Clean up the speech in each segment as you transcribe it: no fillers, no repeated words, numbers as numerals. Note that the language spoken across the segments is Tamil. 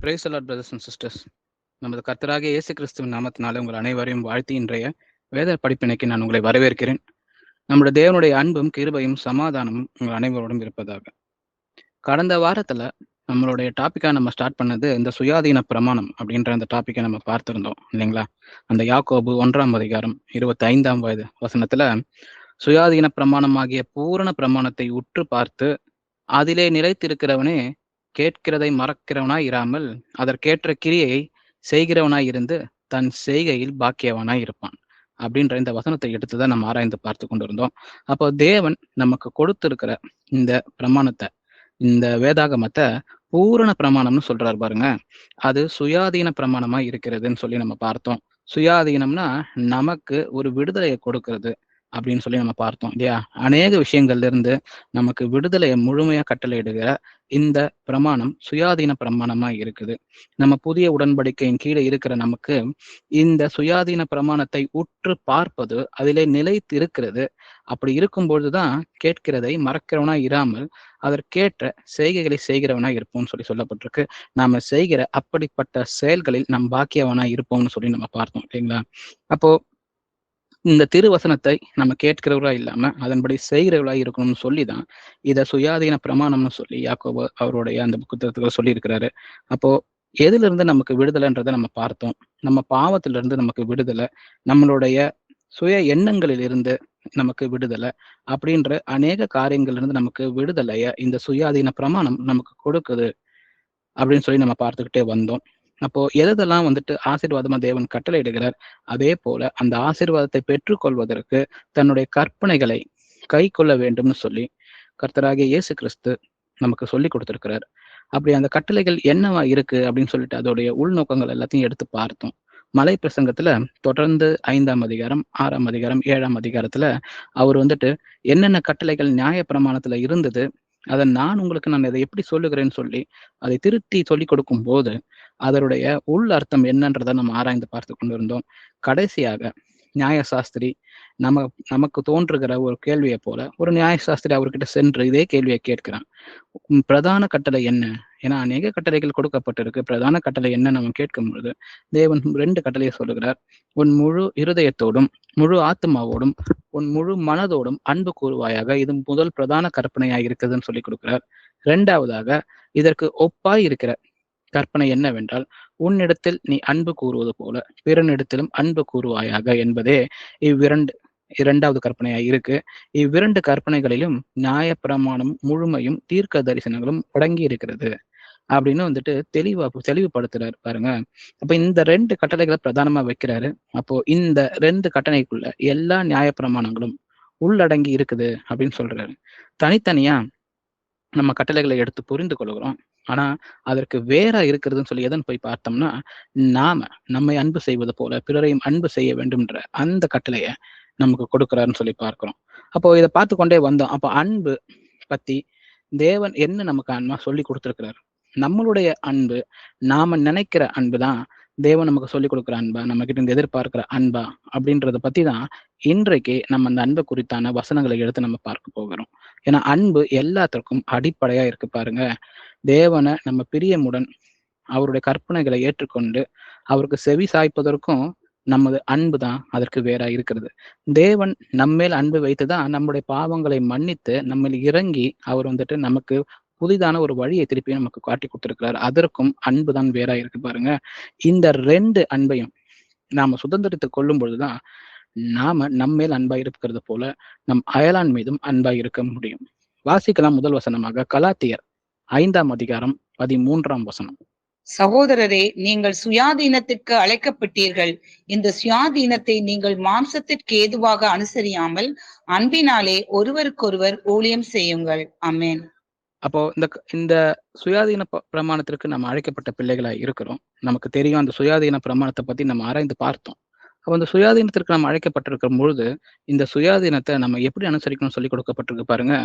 Praise the Lord brothers and sisters. நமது கர்த்தராகிய இயேசு கிறிஸ்துவின் நாமத்தினாலே உங்கள் அனைவரையும் வாழ்த்தி இன்றைய வேத படிப்பினைக்கு நான் உங்களை வரவேற்கிறேன். நம்முடைய தேவனுடைய அன்பும் கிருபையும் சமாதானமும் உங்கள் அனைவரோடும் இருப்பதாக. கடந்த வாரத்துல நம்மளுடைய டாபிக்கா நம்ம ஸ்டார்ட் பண்ணது இந்த சுயாதீன பிரமாணம் அப்படின்ற அந்த டாபிக்கை நம்ம பார்த்திருந்தோம் இல்லைங்களா? அந்த யாக்கோபு 1 வசனத்துல சுயாதீன பிரமாணமாகிய பூரண பிரமாணத்தை உற்று பார்த்து அதிலே நிலைத்திருக்கிறவனே கேட்கிறதை மறக்கிறவனாய் இராமல் அதற்கேற்ற கிரியையை செய்கிறவனாய் இருந்து தன் செய்கையில் பாக்கியவனாய் இருப்பான் அப்படின்ற இந்த வசனத்தை எடுத்துதான் நம்ம ஆராய்ந்து பார்த்து கொண்டிருந்தோம். அப்போ தேவன் நமக்கு கொடுத்திருக்கிற இந்த பிரமாணத்தை, இந்த வேதாகமத்தை பூரண பிரமாணம்னு சொல்றாரு பாருங்க. அது சுயாதீன பிரமாணமா இருக்கிறதுன்னு சொல்லி நம்ம பார்த்தோம். சுயாதீனம்னா நமக்கு ஒரு விடுதலையை கொடுக்கிறது அப்படின்னு சொல்லி நம்ம பார்த்தோம் இல்லையா? அநேக விஷயங்கள்ல இருந்து நமக்கு விடுதலையை முழுமையா கட்டளையிடுகிற இந்த பிரமாணம் சுயாதீன பிரமாணமா இருக்குது. நம்ம புதிய உடன்படிக்கையின் கீழே இருக்கிற நமக்கு இந்த சுயாதீன பிரமாணத்தை உற்று பார்ப்பது, அதிலே நிலைத்து இருக்கிறது. அப்படி இருக்கும்பொழுதுதான் கேட்கிறதை மறக்கிறவனா இராமல் அதற்கேற்ற செய்கைகளை செய்கிறவனா இருப்போம்னு சொல்லி சொல்லப்பட்டிருக்கு. நாம செய்கிற அப்படிப்பட்ட செயல்களில் நம் பாக்கியவனா இருப்போம்னு சொல்லி நம்ம பார்த்தோம் இல்லைங்களா? அப்போ இந்த திருவசனத்தை நம்ம கேட்கிறவர்களா இல்லாம அதன்படி செய்கிறவர்களா இருக்கணும்னு சொல்லிதான் இத சுயாதீன பிரமாணம்னு சொல்லி யாக்கோபு அவருடைய அந்த புத்தகத்துல சொல்லி இருக்கிறாரு. அப்போ எதுல இருந்து நமக்கு விடுதலைன்றதை நம்ம பார்த்தோம். நம்ம பாவத்திலிருந்து நமக்கு விடுதலை, நம்மளுடைய சுய எண்ணங்களில் இருந்து நமக்கு விடுதலை, அப்படின்ற அநேக காரியங்கள்ல இருந்து நமக்கு விடுதலைய இந்த சுயாதீன பிரமாணம் நமக்கு கொடுக்குது அப்படின்னு சொல்லி நம்ம பார்த்துக்கிட்டே வந்தோம். அப்போ எதெல்லாம் ஆசீர்வாதமா தேவன் கட்டளையிடுகிறார், அதே போல அந்த ஆசீர்வாதத்தை பெற்றுக்கொள்வதற்கு தன்னுடைய கற்பனைகளை கை கொள்ள வேண்டும்னு சொல்லி கர்த்தராகிய இயேசு கிறிஸ்து நமக்கு சொல்லி கொடுத்திருக்கிறார். அப்படி அந்த கட்டளைகள் என்னவா இருக்கு அப்படின்னு சொல்லிட்டு அதோடைய உள்நோக்கங்கள் எல்லாத்தையும் எடுத்து பார்த்தோம். மலை பிரசங்கத்துல தொடர்ந்து 5ஆம் அதிகாரம், 6ஆம் அதிகாரம், 7ஆம் அதிகாரத்துல அவர் என்னென்ன கட்டளைகள் நியாய பிரமாணத்துல இருந்தது, நான் இதை எப்படி சொல்லுகிறேன்னு சொல்லி அதை திருத்தி சொல்லி கொடுக்கும் போது அதனுடைய உள் அர்த்தம் என்னன்றதை நம்ம ஆராய்ந்து பார்த்து கொண்டிருந்தோம். கடைசியாக நியாயசாஸ்திரி நமக்கு தோன்றுகிற ஒரு கேள்வியை போல ஒரு நியாயசாஸ்திரி அவர்கிட்ட சென்று இதே கேள்வியை கேட்கிறான். பிரதான கட்டளை என்ன? ஏன்னா அநேக கட்டளைகள் கொடுக்கப்பட்டிருக்கு. பிரதான கட்டளை என்ன நம்ம கேட்கும் பொழுது தேவன் 2 கட்டளையை சொல்லுகிறார். உன் முழு இருதயத்தோடும் முழு ஆத்மாவோடும் உன் முழு மனதோடும் அன்பு கூறுவாயாக. இது முதல் பிரதான கற்பனையாக இருக்குதுன்னு சொல்லி கொடுக்கிறார். 2ஆவதாக இதற்கு ஒப்பாய் இருக்கிற கற்பனை என்னவென்றால், உன்னிடத்தில் நீ அன்பு கூறுவது போல பிறனிடத்திலும் அன்பு கூறுவாயாக என்பதே இரண்டாவது கற்பனையா இருக்கு. 2 கற்பனைகளிலும் நியாய பிரமாணம் முழுமையும் தீர்க்க தரிசனங்களும் அடங்கி இருக்கிறது அப்படின்னு தெளிவுபடுத்துறாரு பாருங்க. அப்ப இந்த 2 கட்டளைகளை பிரதானமா வைக்கிறாரு. அப்போ இந்த 2 கட்டளைக்குள்ள எல்லா நியாய பிரமாணங்களும் உள்ளடங்கி இருக்குது அப்படின்னு சொல்றாரு. தனித்தனியா நம்ம கட்டளைகளை எடுத்து புரிந்து கொள்கிறோம். ஆனா அதற்கு வேற இருக்கிறதுன்னு சொல்லி எதன் போய் பார்த்தோம்னா, நம்மை அன்பு செய்வது போல பிறரையும் அன்பு செய்ய வேண்டும்ன்ற அந்த கட்டளைய நமக்கு கொடுக்கிறாருன்னு சொல்லி பார்க்கிறோம். அப்போ இதை பார்த்து கொண்டே வந்தோம். அப்போ அன்பு பத்தி தேவன் என்ன நமக்கு அன்பா சொல்லி கொடுத்திருக்கிறார். நம்மளுடைய அன்பு நாம நினைக்கிற அன்பு தான் தேவன் நமக்கு சொல்லி கொடுக்குற அன்பா, நம்ம கிட்ட இருந்து எதிர்பார்க்கிற அன்பா அப்படின்றத பத்தி தான் இன்றைக்கு நம்ம அந்த அன்பை குறித்தான வசனங்களை எடுத்து நம்ம பார்க்க போகிறோம். ஏன்னா அன்பு எல்லாத்திற்கும் அடிப்படையா இருக்கு பாருங்க. தேவனை நம்ம பிரியமுடன் அவருடைய கற்பனைகளை ஏற்றுக்கொண்டு அவருக்கு செவி சாய்ப்பதற்கும் நமது அன்பு தான் அதற்கு வேற இருக்கிறது. தேவன் நம்மேல் அன்பு வைத்துதான் நம்முடைய பாவங்களை மன்னித்து நம்ம இறங்கி அவர் நமக்கு புதிதான ஒரு வழியை திருப்பி நமக்கு காட்டி கொடுத்திருக்கிறார். அதற்கும் அன்பு தான் வேற இருக்கு பாருங்க. இந்த 2 அன்பையும் நாம சுதந்திரத்தை கொள்ளும் பொழுதுதான் நாம நம்மேல் அன்பா இருக்கிறது போல நம் அயலான் மீதும் அன்பா இருக்க முடியும். வாசிக்கலாம் முதல் வசனமாக கலாத்தியர் 5ஆம் அதிகாரம் 13ஆம் வசனம். சகோதரரே, நீங்கள் சுயாதீனத்திற்கு அழைக்கப்பட்டீர்கள். இந்த சுயாதீனத்தை நீங்கள் மாம்சத்திற்கு ஏதுவாக அனுசரியாமல் அன்பினாலே ஒருவருக்கொருவர் ஊழியம் செய்யுங்கள். ஆமென். அப்போ இந்த சுயாதீன பிரமாணத்திற்கு நம்ம அழைக்கப்பட்ட பிள்ளைகளா இருக்கிறோம். நமக்கு தெரியும் அந்த சுயாதீன பிரமாணத்தை பத்தி நம்ம ஆராய்ந்து பார்த்தோம். அப்போ அந்த சுயாதீனத்திற்கு நம்ம அழைக்கப்பட்டிருக்கும் பொழுது இந்த சுயாதீனத்தை நம்ம எப்படி அனுசரிக்கணும்னு சொல்லி கொடுக்கப்பட்டிருக்கு பாருங்க.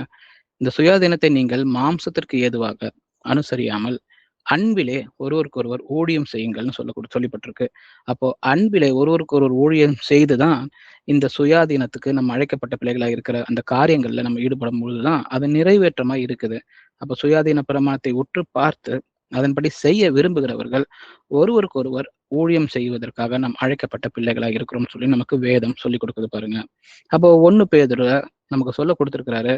இந்த சுயாதீனத்தை நீங்கள் மாம்சத்திற்கு ஏதுவாக அனுசரியாமல் அன்பிலே ஒருவருக்கொருவர் ஊழியம் செய்யுங்கள்னு சொல்லப்பட்டிருக்கு. அப்போ அன்பிலே ஒருவருக்கொருவர் ஊழியம் செய்துதான் இந்த சுயாதீனத்துக்கு நம்ம அழைக்கப்பட்ட பிள்ளைகளா இருக்கிற அந்த காரியங்கள்ல நம்ம ஈடுபடும் பொழுதுதான் அது நிறைவேற்றமா இருக்குது. அப்போ சுயாதீன பிரமாணத்தை உற்று பார்த்து அதன்படி செய்ய விரும்புகிறவர்கள் ஒருவருக்கொருவர் ஊழியம் செய்வதற்காக நாம் அழைக்கப்பட்ட பிள்ளைகளாக இருக்கிறோம்னு சொல்லி நமக்கு வேதம் சொல்லி கொடுக்குது பாருங்க. அப்போ 1 பேதுரு நமக்கு சொல்ல கொடுத்திருக்கிறாரு,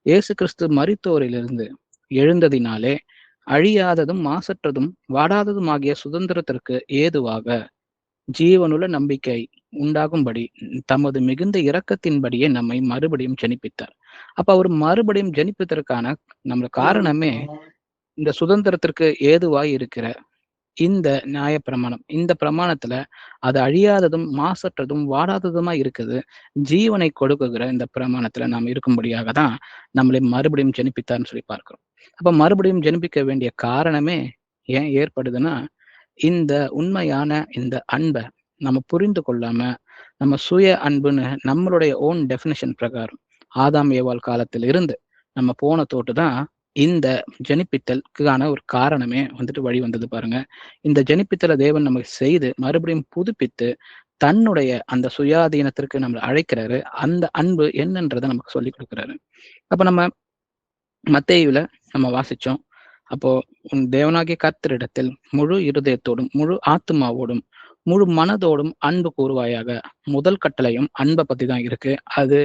இயேசு கிறிஸ்து மரித்தோரிலிருந்து எழுந்ததினாலே அழியாததும் மாசற்றதும் வாடாததும் ஆகிய சுதந்திரத்திற்கு ஏதுவாக ஜீவனுள்ள நம்பிக்கை உண்டாகும்படி தமது மிகுந்த இரக்கத்தின்படியே நம்மை மறுபடியும் ஜெனிப்பித்தார். அப்ப அவர் மறுபடியும் ஜெனிப்பதற்கான நம்ம காரணமே இந்த சுதந்திரத்திற்கு ஏதுவாய் இருக்கிற இந்த நியாயப்பிரமாணம். இந்த பிரமாணத்துல அது அழியாததும் மாசற்றதும் வாடாததுமா இருக்குது. ஜீவனை கொடுக்குகிற இந்த பிரமாணத்துல நாம் இருக்கும்படியாக தான் நம்மளை மறுபடியும் ஜெனிப்பித்தார்னு சொல்லி பார்க்கிறோம். அப்ப மறுபடியும் ஜெனிப்பிக்க வேண்டிய காரணமே ஏன் ஏற்படுதுன்னா, இந்த உண்மையான இந்த அன்பை நம்ம புரிந்து கொள்ளாம, நம்ம சுய அன்புன்னு நம்மளுடைய ஓன் டெஃபினிஷன் பிரகாரம் ஆதாம் ஏவாள் காலத்தில் இருந்து நம்ம போன தோட்டு தான் இந்த ஜெனிப்பித்தலுக்கான ஒரு காரணமே வந்துட்டு வழி வந்தது பாருங்க. இந்த ஜெனிப்பித்தலை தேவன் நமக்கு செய்து மறுபடியும் புதுப்பித்து தன்னுடைய அந்த சுயாதீனத்திற்கு நம்மளை அழைக்கிறாரு. அந்த அன்பு என்னன்றதை நமக்கு சொல்லி கொடுக்குறாரு. அப்ப நம்ம மத்தேயுல நம்ம வாசிச்சோம். அப்போ உன் தேவனாகிய கர்த்தரிடத்தில் முழு இருதயத்தோடும் முழு ஆத்துமாவோடும் முழு மனதோடும் அன்பு கூறுவாயாக. முதல் கட்டளையும் அன்பை பத்தி தான் இருக்கு. அது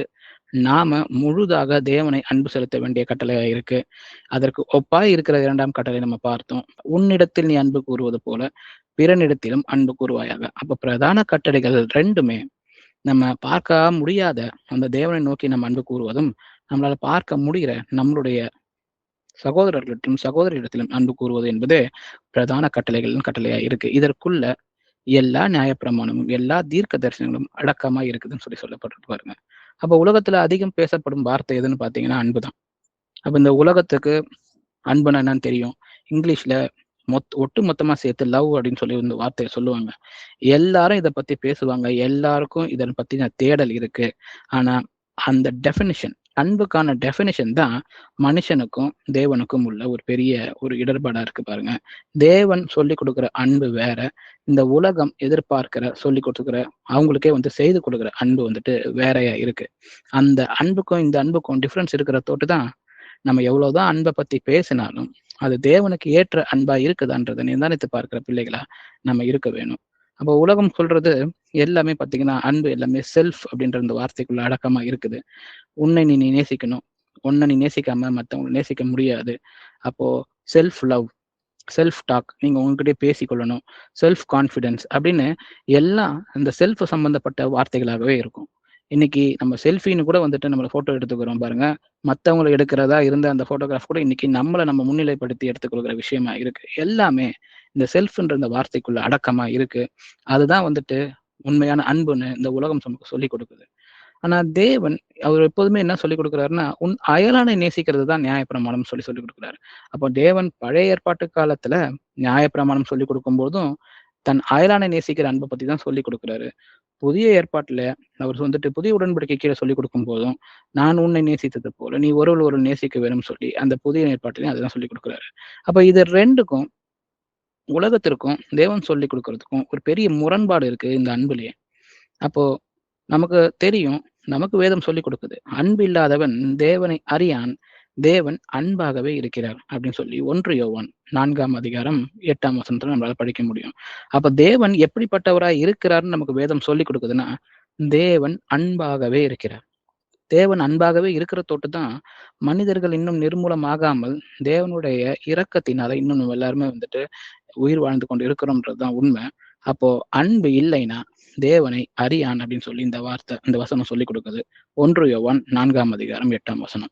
நாம முழுதாக தேவனை அன்பு செலுத்த வேண்டிய கட்டளையா இருக்கு. அதற்கு ஒப்பாய் இருக்கிற 2ஆம் கட்டளை நம்ம பார்த்தோம். உன்னிடத்தில் நீ அன்பு கூறுவது போல பிறனிடத்திலும் அன்பு கூறுவாயாக. அப்ப பிரதான கட்டளைகள் 2மே நம்ம பார்க்க முடியாத அந்த தேவனை நோக்கி நம்ம அன்பு கூறுவதும், நம்மளால பார்க்க முடிகிற நம்மளுடைய சகோதரர்களிடத்திலும் சகோதரிடத்திலும் அன்பு கூறுவது என்பது பிரதான கட்டளையா இருக்கு. இதற்குள்ள எல்லா நியாயப்பிரமாணமும் எல்லா தீர்க்க தரிசனங்களும் அடக்கமா இருக்குதுன்னு சொல்லப்பட்டிருக்கு பாருங்க. அப்ப உலகத்துல அதிகம் பேசப்படும் வார்த்தை எதுன்னு பாத்தீங்கன்னா அன்புதான். அப்ப இந்த உலகத்துக்கு அன்புனா என்னன்னு தெரியும். இங்கிலீஷ்ல ஒட்டு மொத்தமா சேர்த்து லவ் அப்படின்னு சொல்லி இந்த வார்த்தையை சொல்லுவாங்க. எல்லாரும் இதை பத்தி பேசுவாங்க. எல்லாருக்கும் இதை பத்தின தேடல் இருக்கு. ஆனா அந்த டெஃபினிஷன், அன்புக்கான டெஃபினிஷன் தான் மனுஷனுக்கும் தேவனுக்கும் உள்ள ஒரு பெரிய ஒரு இடர்பாடா இருக்கு பாருங்க. தேவன் சொல்லி கொடுக்குற அன்பு வேற, இந்த உலகம் எதிர்பார்க்கிற சொல்லி கொடுக்குற அவங்களுக்கே செய்து கொடுக்குற அன்பு வந்துட்டு வேறையா இருக்கு. அந்த அன்புக்கும் இந்த அன்புக்கும் டிஃப்ரென்ஸ் இருக்கிற தோட்டு தான் நம்ம எவ்வளவுதான் அன்பை பத்தி பேசினாலும் அது தேவனுக்கு ஏற்ற அன்பா இருக்குதான்றதை நிதானித்து பார்க்கிற பிள்ளைகளா நம்ம இருக்க வேணும். அப்போ உலகம் சொல்றது எல்லாமே பாத்தீங்கன்னா அன்பு எல்லாமே செல்ஃப் அப்படின்ற இந்த வார்த்தைக்குள்ள அடக்கமா இருக்குது. உன்னை நீ நேசிக்கணும், உன்னை நீ நேசிக்காம மற்றவங்களை நேசிக்க முடியாது. அப்போ செல்ஃப் லவ், செல்ஃப் டாக், நீங்க உங்ககிட்டயே பேசிக்கொள்ளணும், செல்ஃப் கான்ஃபிடென்ஸ் அப்படின்னு எல்லாம் இந்த செல்ஃப் சம்பந்தப்பட்ட வார்த்தைகளாகவே இருக்கும். இன்னைக்கு நம்ம செல்ஃபின்னு கூட நம்மளை போட்டோ எடுத்துக்கிறோம் பாருங்க. மற்றவங்களை எடுக்கிறதா இருந்த அந்த போட்டோகிராஃப் கூட இன்னைக்கு நம்மளை நம்ம முன்னிலைப்படுத்தி எடுத்துக்கொள்கிற விஷயமா இருக்கு. எல்லாமே இந்த செல்ஃப்ன்ற இந்த வார்த்தைக்குள்ள அடக்கமா இருக்கு. அதுதான் உண்மையான அன்புன்னு இந்த உலகம் நமக்கு சொல்லி கொடுக்குது. ஆனா தேவன் அவர் எப்போதுமே என்ன சொல்லி கொடுக்குறாருன்னா, உன் அயலானை நேசிக்கிறது தான் நியாயப்பிரமாணம் சொல்லி கொடுக்குறாரு. அப்போ தேவன் பழைய ஏற்பாட்டு காலத்துல நியாயப்பிரமாணம் சொல்லி கொடுக்கும் போதும் தன் அயலானை நேசிக்கிற அன்பை பத்தி தான் சொல்லி கொடுக்குறாரு. புதிய ஏற்பாட்டுல அவர் புதிய உடன்படிக்கை கீழே சொல்லி கொடுக்கும் போதும் நான் உன்னை நேசித்தது போல நீ ஒரு நேசிக்க வேணும்னு சொல்லி அந்த புதிய ஏற்பாட்டிலையும் அதுதான் சொல்லி கொடுக்குறாரு. அப்ப இது 2க்கும் உலகத்திற்கும் தேவன் சொல்லி கொடுக்கறதுக்கும் ஒரு பெரிய முரண்பாடு இருக்கு இந்த அன்புலயே. அப்போ நமக்கு தெரியும், நமக்கு வேதம் சொல்லி கொடுக்குது, அன்பு இல்லாதவன் தேவனை அறியான், தேவன் அன்பாகவே இருக்கிறார் அப்படின்னு சொல்லி 1 யோவான் 4ஆம் அதிகாரம் 8ஆம் வசனத்துல நம்மளால படிக்க முடியும். அப்ப தேவன் எப்படிப்பட்டவராய் இருக்கிறார்னு நமக்கு வேதம் சொல்லி கொடுக்குதுன்னா, தேவன் அன்பாகவே இருக்கிறார். தேவன் அன்பாகவே இருக்கிற தோட்டு தான் மனிதர்கள் இன்னும் நிர்மூலமாகாமல் தேவனுடைய இரக்கத்தினால இன்னும் நம்ம எல்லாருமே உயிர் வாழ்ந்து கொண்டு இருக்கிறோம்ன்றதுதான் உண்மை. அப்போ அன்பு இல்லைன்னா தேவனை அறியான் அப்படின்னு சொல்லி இந்த வசனம் சொல்லி கொடுக்குது. 1 யோவான் 4ஆம் அதிகாரம் 8ஆம் வசனம்.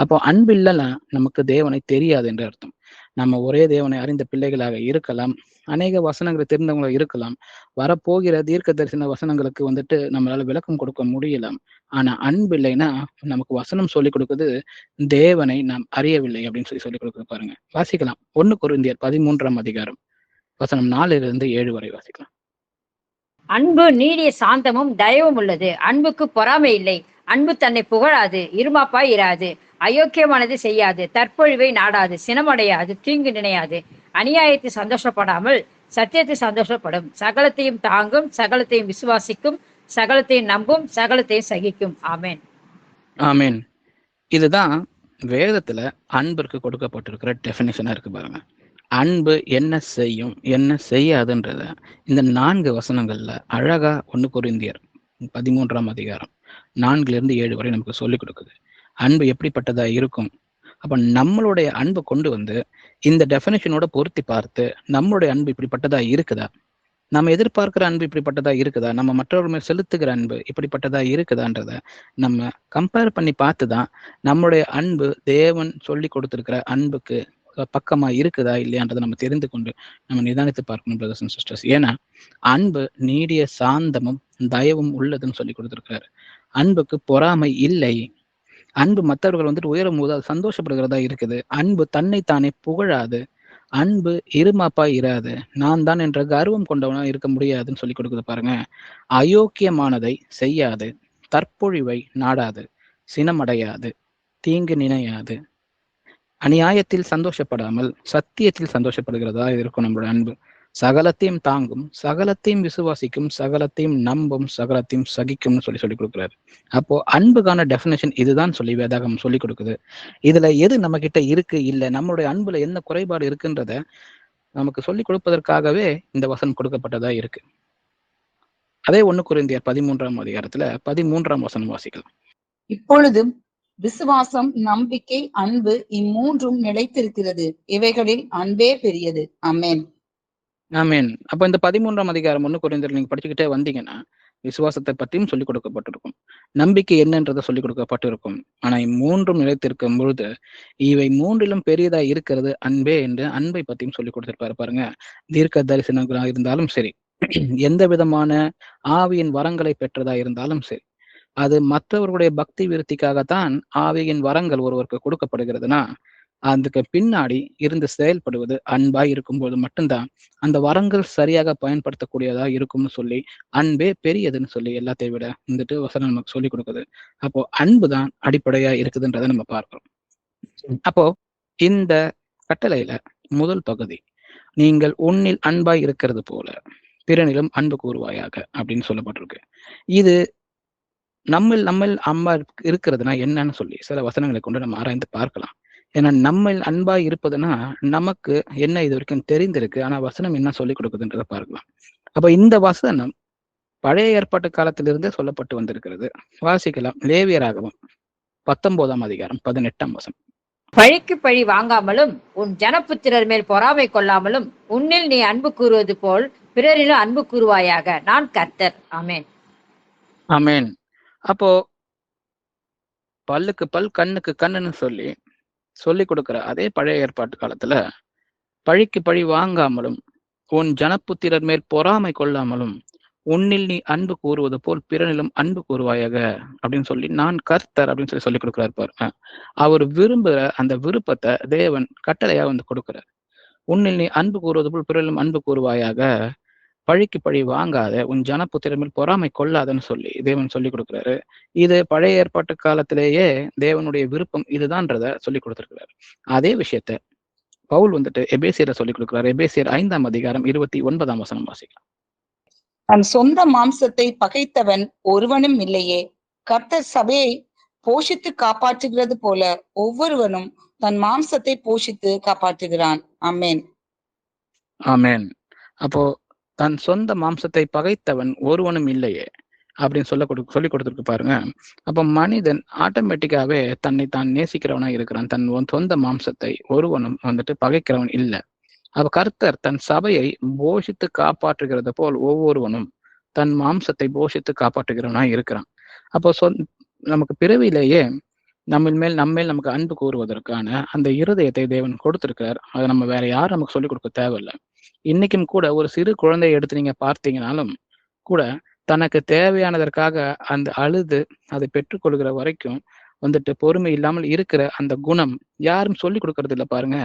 அப்போ அன்பு இல்லைன்னா நமக்கு தேவனை தெரியாது என்று அர்த்தம். நம்ம ஒரே தேவனை அறிந்த பிள்ளைகளாக இருக்கலாம், அநேக வசனங்களை தெரிந்தவங்களாக இருக்கலாம், வரப்போகிற தீர்க்க தரிசன வசனங்களுக்கு நம்மளால விளக்கம் கொடுக்க முடியலாம். ஆனா அன்பு இல்லைன்னா நமக்கு வசனம் சொல்லி கொடுக்குது தேவனை நாம் அறியவில்லை அப்படின்னு சொல்லி கொடுக்குது பாருங்க. வாசிக்கலாம் 1 கொரிந்தியர் 13ஆம் அதிகாரம் வசனம் 4லிருந்து 7 வரை வாசிக்கலாம். அன்பு நீடிய சாந்தமும் தயவும் உள்ளது. அன்புக்கு பொறாமை இல்லை. அன்பு தன்னை புகழாது, இருமாப்பாய் இராது, அயோக்கியமானது செய்யாது, தற்பொழிவை நாடாது, சினமடையாது, தீங்கு நினையாது, அநியாயத்தை சந்தோஷப்படாமல் சத்தியத்தை சந்தோஷப்படும், சகலத்தையும் தாங்கும், சகலத்தையும் விசுவாசிக்கும், சகலத்தையும் நம்பும், சகலத்தையும் சகிக்கும். ஆமேன். ஆமேன். இதுதான் வேதத்துல அன்பிற்கு கொடுக்கப்பட்டிருக்கிற டெஃபினிஷனா இருக்கு பாருங்க. அன்பு என்ன செய்யும், என்ன செய்யாதுன்றத இந்த 4 வசனங்கள்ல அழகா 1 கொரிந்தியர் 13ஆம் அதிகாரம் 4லிருந்து 7 வரை நமக்கு சொல்லிக் கொடுக்குது. அன்பு எப்படிப்பட்டதா இருக்கும்? அப்ப நம்மளுடைய அன்பை கொண்டு வந்து இந்த டெஃபினேஷனோட பொருத்தி பார்த்து, நம்மளுடைய அன்பு இப்படிப்பட்டதா இருக்குதா? நம்ம எதிர்பார்க்கிற அன்பு இப்படிப்பட்டதா இருக்குதா? நம்ம மற்றவர்கள் மேல் செலுத்துகிற அன்பு இப்படிப்பட்டதா இருக்குதான்றத நம்ம கம்பேர் பண்ணி பார்த்து தான் நம்மளுடைய அன்பு தேவன் சொல்லிக் கொடுத்திருக்கிற அன்புக்கு பக்கமா இருக்குதா இல்லையான்றதை நம்ம தெரிந்து கொண்டு நம்ம நிதானித்து பார்க்கணும் பிரதர்ஸ் அண்ட் சிஸ்டர்ஸ். ஏன்னா அன்பு நீடிய சாந்தமும் தயவும் உள்ளதுன்னு சொல்லி கொடுத்திருக்காரு. அன்புக்கு பொறாமை இல்லை. அன்பு மற்றவர்கள் வந்துட்டு உயரும் போது அது சந்தோஷப்படுகிறதா இருக்குது. அன்பு தன்னைத்தானே புகழாது. அன்பு இருமாப்பா இராது. நான் தான் என்ற கர்வம் கொண்டவனா இருக்க முடியாதுன்னு சொல்லி கொடுக்குது பாருங்க. அயோக்கியமானதை செய்யாது, தற்பொழிவை நாடாது, சினமடையாது, தீங்கு நினையாது, அநியாயத்தில் சந்தோஷப்படாமல் சத்தியத்தில் சந்தோஷப்படுகிறதா இருக்கும் நம்மளோட அன்பு. சகலத்தையும் தாங்கும், சகலத்தையும் விசுவாசிக்கும், சகலத்தையும் நம்பும், சகலத்தையும் சகிக்கும்னு சொல்லி கொடுக்குறாரு. அப்போ அன்புக்கான டெஃபினேஷன் இதுதான் சொல்லி வேதாகம் சொல்லி கொடுக்குது. இதுல எது நம்ம கிட்ட இருக்கு, இல்ல நம்மளுடைய அன்புல என்ன குறைபாடு இருக்குன்றத நமக்கு சொல்லிக் கொடுப்பதற்காகவே இந்த வசனம் கொடுக்கப்பட்டதா இருக்கு. அதே 1 கொரிந்தியர் 13ஆம் அதிகாரத்துல 13ஆம் வசனம் வாசிக்கலாம். இப்பொழுதும் விசுவாசம், நம்பிக்கை, அன்பு இம்மூன்றும் நிலைத்திருக்கிறது. இவைகளில் அன்பே பெரியது. ஆமென். ஆமென். அப்ப இந்த 13ஆம் அதிகாரம் 1 கொரிந்தியர் நீங்க படிச்சுக்கிட்டே வந்தீங்கன்னா விசுவாசத்தை பற்றியும் சொல்லிக் கொடுக்கப்பட்டிருக்கும். நம்பிக்கை என்னன்றதை சொல்லிக் கொடுக்கப்பட்டிருக்கும். ஆனா இம்மூன்றும் நிலைத்திருக்கும் பொழுது இவை மூன்றிலும் பெரியதா இருக்கிறது அன்பே என்று அன்பை பற்றியும் சொல்லிக் கொடுத்திருப்பாரு பாருங்க. தீர்க்க தரிசனங்களா இருந்தாலும் சரி, எந்த விதமான ஆவியின் வரங்களை பெற்றதா இருந்தாலும் சரி, அது மற்றவர்களுடைய பக்தி விருத்திக்காகத்தான் ஆவியின் வரங்கள் ஒருவருக்கு கொடுக்கப்படுகிறதுனா அதுக்கு பின்னாடி இருந்து செயல்படுவது அன்பாய் இருக்கும்போது மட்டும்தான் அந்த வரங்கள் சரியாக பயன்படுத்தக்கூடியதா இருக்கும்னு சொல்லி அன்பே பெரியதுன்னு சொல்லி எல்லாத்தையும் விட வந்துட்டு வசனம் நமக்கு சொல்லிக் கொடுக்குது. அப்போ அன்புதான் அடிப்படையா இருக்குதுன்றதை நம்ம பார்க்கிறோம். அப்போ இந்த கட்டளையில முதல் பகுதி, நீங்கள் உன்னில் அன்பாய் இருக்கிறது போல பிறனிலும் அன்பு கூறுவாயாக அப்படின்னு சொல்லப்பட்டிருக்கு. இது நம்மில் அன்பா இருக்கிறதுனா என்னன்னு சொல்லி சில வசனங்களை கொண்டு நம்ம ஆராய்ந்து பார்க்கலாம். ஏன்னா நம்ம அன்பா இருப்பதுன்னா நமக்கு என்ன இது வரைக்கும் தெரிந்திருக்கு. ஆனா வசனம் என்ன சொல்லிக் கொடுக்குதுன்றதை பார்க்கலாம். அப்ப இந்த வசனம் பழைய ஏற்பாட்டு காலத்திலிருந்தே சொல்லப்பட்டு வந்திருக்கிறது. வாசிக்கலாம். லேவியராகமம் 19ஆம் அதிகாரம் 18ஆம் வசனம். பழிக்கு பழி வாங்காமலும் உன் ஜனபுத்திரர் மேல் பொறாமை கொள்ளாமலும் உன்னில் நீ அன்பு கூறுவது போல் பிறரிலும் அன்பு கூறுவாயாக. நான் கர்த்தர். ஆமென். ஆமென். அப்போ பல்லுக்கு பல் கண்ணுக்கு கண்ணுன்னு சொல்லி கொடுக்கிற அதே பழைய ஏற்பாட்டு காலத்துல பழிக்கு பழி வாங்காமலும் உன் ஜனபுத்திரர் மேல் பொறாமை கொள்ளாமலும் உன்னில் நீ அன்பு கூறுவது போல் பிறனிலும் அன்பு கூறுவாயாக அப்படின்னு சொல்லி நான் கர்த்தர் அப்படின்னு சொல்லி கொடுக்கிறார் பாரு. அவர் விரும்புகிற அந்த விருப்பத்தை தேவன் கட்டளையா வந்து கொடுக்கிறார். உன்னில் நீ அன்பு கூறுவது போல் பிறனிலும் அன்பு கூறுவாயாக, பழிக்கு பழி வாங்காத, உன் ஜனபுத்திரர் மேல் பொறாமை கொள்ளாதன்னு சொல்லி தேவன் சொல்லி கொடுக்கிறாரு. இது பழைய ஏற்பாட்டு காலத்திலேயே தேவனுடைய விருப்பம் இதுதான்றத சொல்லி கொடுத்திருக்கிறார். அதே விஷயத்த பவுல் வந்துட்டு எபேசியரை சொல்லிக் கொடுக்கிறார். எபேசியர் 5ஆம் அதிகாரம் 29ஆம் வசனம் வாசிக்கலாம். தன் சொந்த மாம்சத்தை பகைத்தவன் ஒருவனும் இல்லையே. கர்த்தர் சபையை போஷித்து காப்பாற்றுகிறது போல ஒவ்வொருவனும் தன் மாம்சத்தை போஷித்து காப்பாற்றுகிறான். ஆமென். ஆமென். அப்போ தன் சொந்த மாம்சத்தை பகைத்தவன் ஒருவனும் இல்லையே அப்படின்னு சொல்லி கொடுத்துருக்கு பாருங்க. அப்ப மனிதன் ஆட்டோமேட்டிக்காவே தன்னை தான் நேசிக்கிறவனா இருக்கிறான். தன் சொந்த மாம்சத்தை ஒருவனும் வந்துட்டு பகைக்கிறவன் இல்லை. அப்ப கர்த்தர் தன் சபையை போஷித்து காப்பாற்றுகிறது போல் ஒவ்வொருவனும் தன் மாம்சத்தை போஷித்து காப்பாற்றுகிறவனா இருக்கிறான். அப்போ நமக்கு பிறவியிலேயே நம்மேல் நமக்கு அன்பு கூறுவதற்கான அந்த இருதயத்தை தேவன் கொடுத்திருக்கிறார். அதை நம்ம வேற யாரும் நமக்கு சொல்லிக் கொடுக்க தேவையில்லை. இன்னைக்கும் கூட ஒரு சிறு குழந்தையை எடுத்து நீங்க பார்த்தீங்கன்னாலும் கூட தனக்கு தேவையானதற்காக அந்த அழுது அதை பெற்றுக்கொள்கிற வரைக்கும் வந்துட்டு பொறுமை இல்லாமல் இருக்கிற அந்த குணம் யாரும் சொல்லி கொடுக்கறது இல்லை பாருங்க.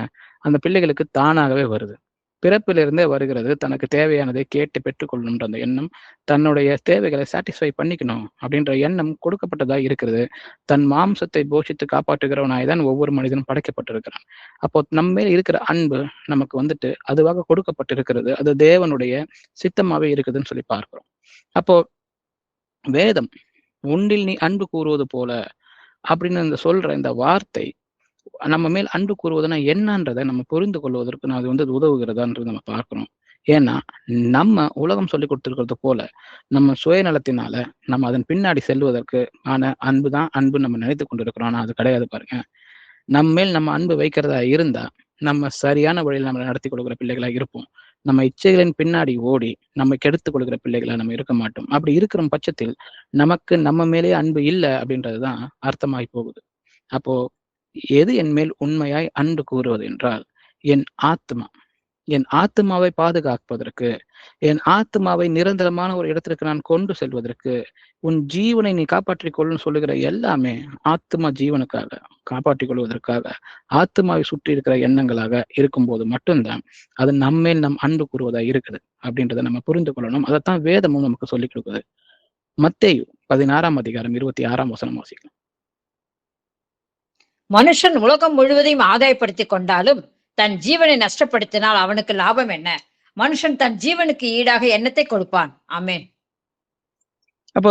அந்த பிள்ளைகளுக்கு தானாகவே வருது. பிறப்பிலிருந்தே வருகிறது. தனக்கு தேவையானதை கேட்டு பெற்றுக்கொள்ளணுன்ற அந்த எண்ணம், தன்னுடைய தேவைகளை சாட்டிஸ்ஃபை பண்ணிக்கணும் அப்படின்ற எண்ணம் கொடுக்கப்பட்டதா இருக்கிறது. தன் மாம்சத்தை போஷித்து காப்பாற்றுகிறவனாய்தான் ஒவ்வொரு மனிதனும் படைக்கப்பட்டிருக்கிறான். அப்போ நம்ம மேல இருக்கிற அன்பு நமக்கு வந்துட்டு அதுவாக கொடுக்கப்பட்டிருக்கிறது. அது தேவனுடைய சித்தமாவே இருக்குதுன்னு சொல்லி பார்க்கிறோம். அப்போ வேதம் உன்னில் நீ அன்பு கூறுவது போல அப்படின்னு சொல்ற இந்த வார்த்தை நம்ம மேல் அன்பு கூறுவதுன்னா என்னன்றதை நம்ம புரிந்து கொள்வதற்கு அது வந்து உதவுகிறதான்றது நம்ம பார்க்கிறோம். ஏன்னா நம்ம உலகம் சொல்லி கொடுத்திருக்கிறது போல நம்ம சுயநலத்தினால நம்ம அதன் பின்னாடி செல்வதற்கு ஆன அன்பு தான் அன்பு நம்ம நினைத்து கொண்டிருக்கிறோம். ஆனா அது கிடையாது பாருங்க. நம்ம மேல் நம்ம அன்பு வைக்கிறதா இருந்தா நம்ம சரியான வழியில் நம்ம நடத்தி கொடுக்குற பிள்ளைகளா இருப்போம். நம்ம இச்சைகளின் பின்னாடி ஓடி நம்ம கெடுத்துக் கொள்கிற பிள்ளைகளா நம்ம இருக்க மாட்டோம். அப்படி இருக்கிற பட்சத்தில் நமக்கு நம்ம மேலே அன்பு இல்லை அப்படின்றதுதான் அர்த்தமாய் போகுது. அப்போ எது என் மேல் உண்மையாய் அன்பு கூறுவது என்றால் என் ஆத்மா. என் ஆத்மாவை பாதுகாப்பதற்கு, என் ஆத்மாவை நிரந்தரமான ஒரு இடத்திற்கு நான் கொண்டு செல்வதற்கு, உன் ஜீவனை நீ காப்பாற்றிக் கொள்ளுன்னு சொல்லுகிற எல்லாமே ஆத்மா ஜீவனுக்காக, காப்பாற்றிக் கொள்வதற்காக, ஆத்மாவை சுற்றி இருக்கிற எண்ணங்களாக இருக்கும்போது மட்டும்தான் அது நம்மேல் நம் அன்பு கூறுவதா இருக்குது அப்படின்றத நம்ம புரிந்து கொள்ளணும். அதைத்தான் வேதமும் நமக்கு சொல்லிக் கொடுக்குது. மத்தேயு 16 அதிகாரம் 26 வாசிக்கலாம். மனுஷன் உலகம் முழுவதையும் ஆதாயப்படுத்திக் கொண்டாலும் தன் ஜீவனை நஷ்டப்படுத்தினால் அவனுக்கு லாபம் என்ன? மனுஷன் தன் ஜீவனுக்கு ஈடாக எண்ணத்தை கொடுப்பான். ஆமென். அப்போ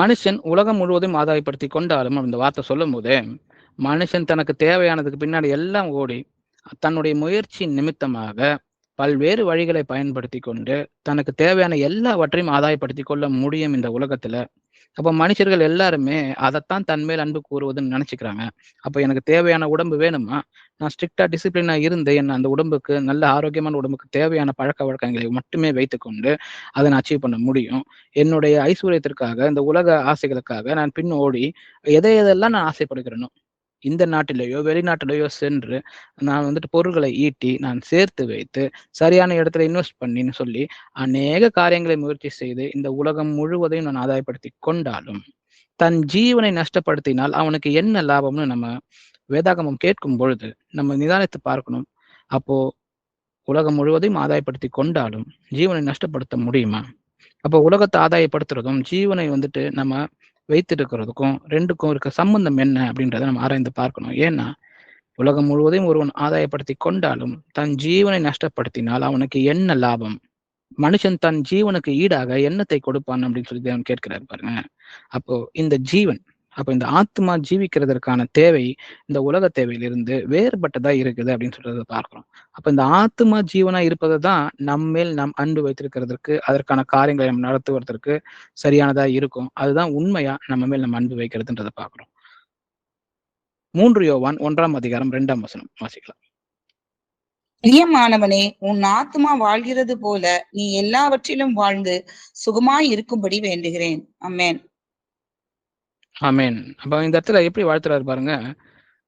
மனுஷன் உலகம் முழுவதும் ஆதாயப்படுத்தி கொண்டாலும் அந்த வார்த்தை சொல்லும் போதே மனுஷன் தனக்கு தேவையானதுக்கு பின்னாடி எல்லாம் ஓடி தன்னுடைய முயற்சி நிமித்தமாக பல்வேறு வழிகளை பயன்படுத்தி கொண்டு தனக்கு தேவையான எல்லாவற்றையும் ஆதாயப்படுத்தி கொள்ள முடியும் இந்த உலகத்துல. அப்போ மனுஷர்கள் எல்லாருமே அதைத்தான் தன்மேல் அன்பு கூறுவதுன்னு நினைச்சுக்கிறாங்க. அப்போ எனக்கு தேவையான உடம்பு வேணுமா, நான் ஸ்ட்ரிக்டா டிசிப்ளினா இருந்து என்ன அந்த உடம்புக்கு நல்ல ஆரோக்கியமான உடம்புக்கு தேவையான பழக்க வழக்கங்களை மட்டுமே வைத்துக்கொண்டு அதை நான் அச்சீவ் பண்ண முடியும். என்னுடைய ஐஸ்வர்யத்திற்காக இந்த உலக ஆசைகளுக்காக நான் பின்னோடி எதையெல்லாம் நான் ஆசைப்படுகிறேனோ இந்த நாட்டிலேயோ வெளிநாட்டிலேயோ சென்று நான் வந்துட்டு பொருட்களை ஈட்டி நான் சேர்த்து வைத்து சரியான இடத்துல இன்வெஸ்ட் பண்ணின்னு சொல்லி அநேக காரியங்களை முயற்சி செய்து இந்த உலகம் முழுவதையும் நான் ஆதாயப்படுத்தி கொண்டாலும் தன் ஜீவனை நஷ்டப்படுத்தினால் அவனுக்கு என்ன லாபம்னு நம்ம வேதாகமம் கேட்கும் பொழுது நம்ம நிதானித்து பார்க்கணும். அப்போ உலகம் முழுவதையும் ஆதாயப்படுத்தி கொண்டாலும் ஜீவனை நஷ்டப்படுத்த முடியுமா? அப்போ உலகத்தை ஆதாயப்படுத்துறதும் ஜீவனை வந்துட்டு நம்ம வைத்திருக்கிறதுக்கும் ரெண்டுக்கும் இருக்க சம்பந்தம் என்ன அப்படின்றத நம்ம ஆராய்ந்து பார்க்கணும். ஏன்னா உலகம் முழுவதையும் ஒருவன் ஆதாயப்படுத்தி கொண்டாலும் தன் ஜீவனை நஷ்டப்படுத்தினால் அவனுக்கு என்ன லாபம்? மனுஷன் தன் ஜீவனுக்கு ஈடாக எண்ணத்தை கொடுப்பான் அப்படின்னு சொல்லி தேவன் கேட்கிறார் பாருங்க. அப்போ இந்த ஜீவன், அப்போ இந்த ஆத்மா ஜீவிக்கிறதற்கான தேவை இந்த உலக தேவையிலிருந்து வேறுபட்டதா இருக்குது அப்படின்னு சொல்றத பார்க்கிறோம். அப்ப இந்த ஆத்மா ஜீவனா இருப்பது தான் நம்மேல் நம் அன்பு வைத்திருக்கிறதுக்கு அதற்கான காரியங்களை நம்ம நடத்துவதற்கு சரியானதா இருக்கும். அதுதான் உண்மையா நம்ம மேல் நம்ம அன்பு வைக்கிறதுன்றதை பார்க்கிறோம். 3 யோவான் 1 அதிகாரம் 2 வாசிக்கலாம். பிரியமானவனே, உன் ஆத்மா வாழ்கிறது போல நீ எல்லாவற்றிலும் வாழ்ந்து சுகமாய் இருக்கும்படி வேண்டுகிறேன். ஆமென். ஆமென். அப்ப இந்த இடத்துல எப்படி வாழ்த்துறாரு பாருங்க.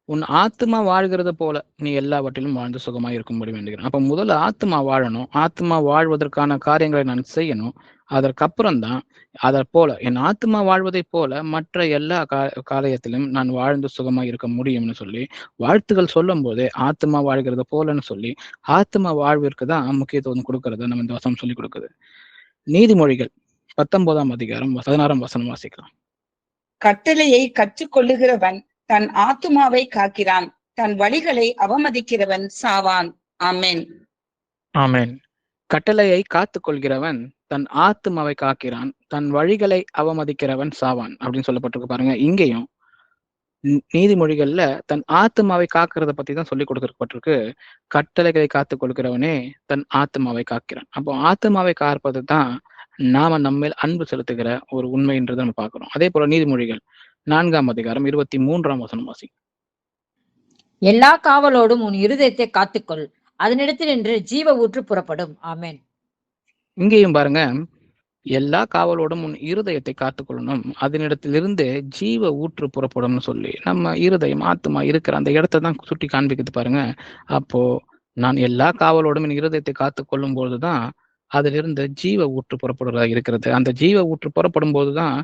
உன் ஆத்மா வாழ்கிறது போல நீ எல்லாவற்றிலும் வாழ்ந்து சுகமாய் இருக்கும்படி வேண்டுகிறேன். அப்ப முதல்ல ஆத்மா வாழணும். ஆத்மா வாழ்வதற்கான காரியங்களை நான் செய்யணும். அதற்கப்புறம் தான் அதை போல என் ஆத்மா வாழ்வதை போல மற்ற எல்லா காரியத்திலும் நான் வாழ்ந்து சுகமாய் இருக்க முடியும்னு சொல்லி வாழ்த்துகள் சொல்லும் போதே ஆத்மா வாழ்கிறது போலன்னு சொல்லி ஆத்மா வாழ்விற்கு தான் முக்கியத்துவம் கொடுக்கறத நம்ம இந்த வசனம் சொல்லி கொடுக்குது. நீதிமொழிகள் 19 அதிகாரம் 16 வாசிக்கலாம். கட்டளையை கற்றுக்கொள்ளுகிறவன் தன் ஆத்துமாவை காக்கிறான், தன் வழிகளை அவமதிக்கிறவன் சாவான். ஆமென். ஆமென். கட்டளையை காத்துக் கொள்கிறவன் தன் ஆத்மாவை காக்கிறான், தன் வழிகளை அவமதிக்கிறவன் சாவான் அப்படின்னு சொல்லப்பட்டிருக்கு பாருங்க. இங்கேயும் நீதிமொழிகள்ல தன் ஆத்மாவை காக்கிறத பத்தி தான் சொல்லி கொடுக்கப்பட்டிருக்கு. கட்டளைகளை காத்துக் கொள்கிறவனே தன் ஆத்மாவை காக்கிறான். அப்போ ஆத்மாவை காப்பது தான் நாம நம்மேல் அன்பு செலுத்துகிற ஒரு உண்மைன்றதை நம்ம பார்க்கிறோம். அதே போல நீதிமொழிகள் 4 அதிகாரம் 23 வாசி. எல்லா காவலோடும் உன் இருதயத்தை காத்துக்கொள், அதனிடத்தில் நின்று ஜீவ ஊற்று புறப்படும். ஆமென். இங்கேயும் பாருங்க, எல்லா காவலோடும் உன் இருதயத்தை காத்துக்கொள்ளணும், அதனிடத்திலிருந்து ஜீவ ஊற்று புறப்படும்னு சொல்லி நம்ம இருதயம் ஆத்மா இருக்கிற அந்த இடத்தை தான் சுட்டி காண்பிக்குது பாருங்க. அப்போ நான் எல்லா காவலோடும் என் இருதயத்தை காத்துக்கொள்ளும் போதுதான் அதிலிருந்து ஜீவ ஊற்று புறப்படுறதா இருக்கிறது. அந்த ஜீவ ஊற்று புறப்படும் போதுதான்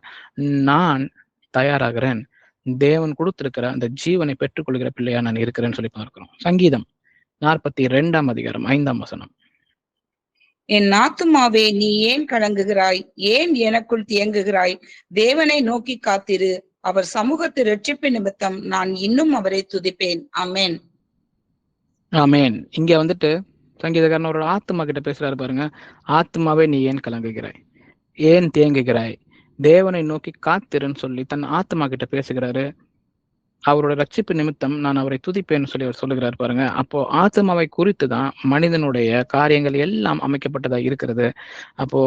நான் தயாராகிறேன், தேவன் கொடுத்திருக்கிற அந்த ஜீவனை பெற்றுக்கொள்கிற பிள்ளையா நான் இருக்கிறேன்னு சொல்லி பார்க்கிறோம். சங்கீதம் 42 அதிகாரம் 5 என் ஆத்துமாவே நீ ஏன் கலங்குகிறாய்? ஏன் எனக்குள் தியங்குகிறாய்? தேவனை நோக்கி காத்திரு, அவர் சமூகத்து இரட்சிப்பு நிமித்தம் நான் இன்னும் அவரை துதிப்பேன். ஆமென். ஆமென். இங்க வந்துட்டு சங்கீதக்காரன் ஒரு ஆத்மா கிட்ட பேசுறாரு பாருங்க. ஆத்மாவே நீ ஏன் கலங்குகிறாய், ஏன் தேங்குகிறாய், தேவனை நோக்கி காத்திருன்னு சொல்லி தன் ஆத்மா கிட்ட பேசுகிறாரு. அவருடைய ரட்சிப்பு நிமித்தம் நான் அவரை துதிப்பேன்னு சொல்லி அவர் சொல்லுகிறார் பாருங்க. அப்போ ஆத்மாவை குறித்து தான் மனிதனுடைய காரியங்கள் எல்லாம் அமைக்கப்பட்டதா இருக்கிறது. அப்போ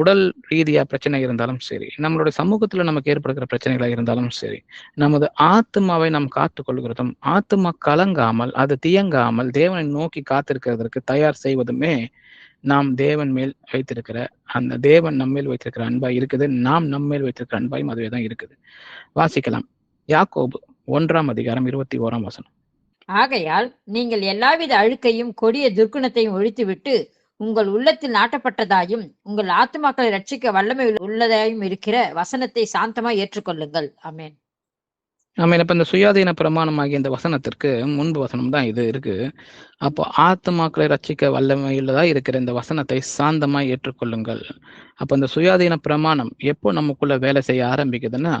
உடல் ரீதியா பிரச்சனை இருந்தாலும் சரி, நம்மளுடைய சமூகத்துல நமக்கு ஏற்படுகிற பிரச்சனைகளா இருந்தாலும் சரி, நமது ஆத்மாவை நாம் காத்துக் கொள்கிறதும், ஆத்மா கலங்காமல், அது தியங்காமல் தேவனை நோக்கி காத்திருக்கிறதற்கு தயார் செய்வதுமே நாம் தேவன் மேல் வைத்திருக்கிற அந்த தேவன் நம்மேல் வைத்திருக்கிற அன்பா இருக்குது. நாம் நம்மேல் வைத்திருக்கிற அன்பாயும் அதுவே தான் இருக்குது. வாசிக்கலாம். யாக்கோபு 1 ஆகையால் நீங்கள் எல்லாவித அழுக்கையும் கொடிய துர்க்குணத்தையும் ஒழித்துவிட்டு உங்கள் உள்ளத்தில் நாட்டப்பட்டதாயும் உங்கள் ஆத்துமாக்களை ரட்சிக்க வல்லமை உள்ளதாயும் இருக்கிற வசனத்தை சாந்தமாய் ஏற்றுக்கொள்ளுங்கள். ஆமென். ஆமென். அப்ப இந்த சுயாதீன பிரமாணமாகிய இந்த வசனத்திற்கு முன்பு வசனம் தான் இது இருக்கு. அப்போ ஆத்துமாக்களை ரட்சிக்க வல்லமையுள்ளதா இருக்கிற இந்த வசனத்தை சாந்தமாய் ஏற்றுக்கொள்ளுங்கள். அப்ப இந்த சுயாதீன பிரமாணம் எப்போ நமக்குள்ள வேலை செய்ய ஆரம்பிக்குதுன்னா,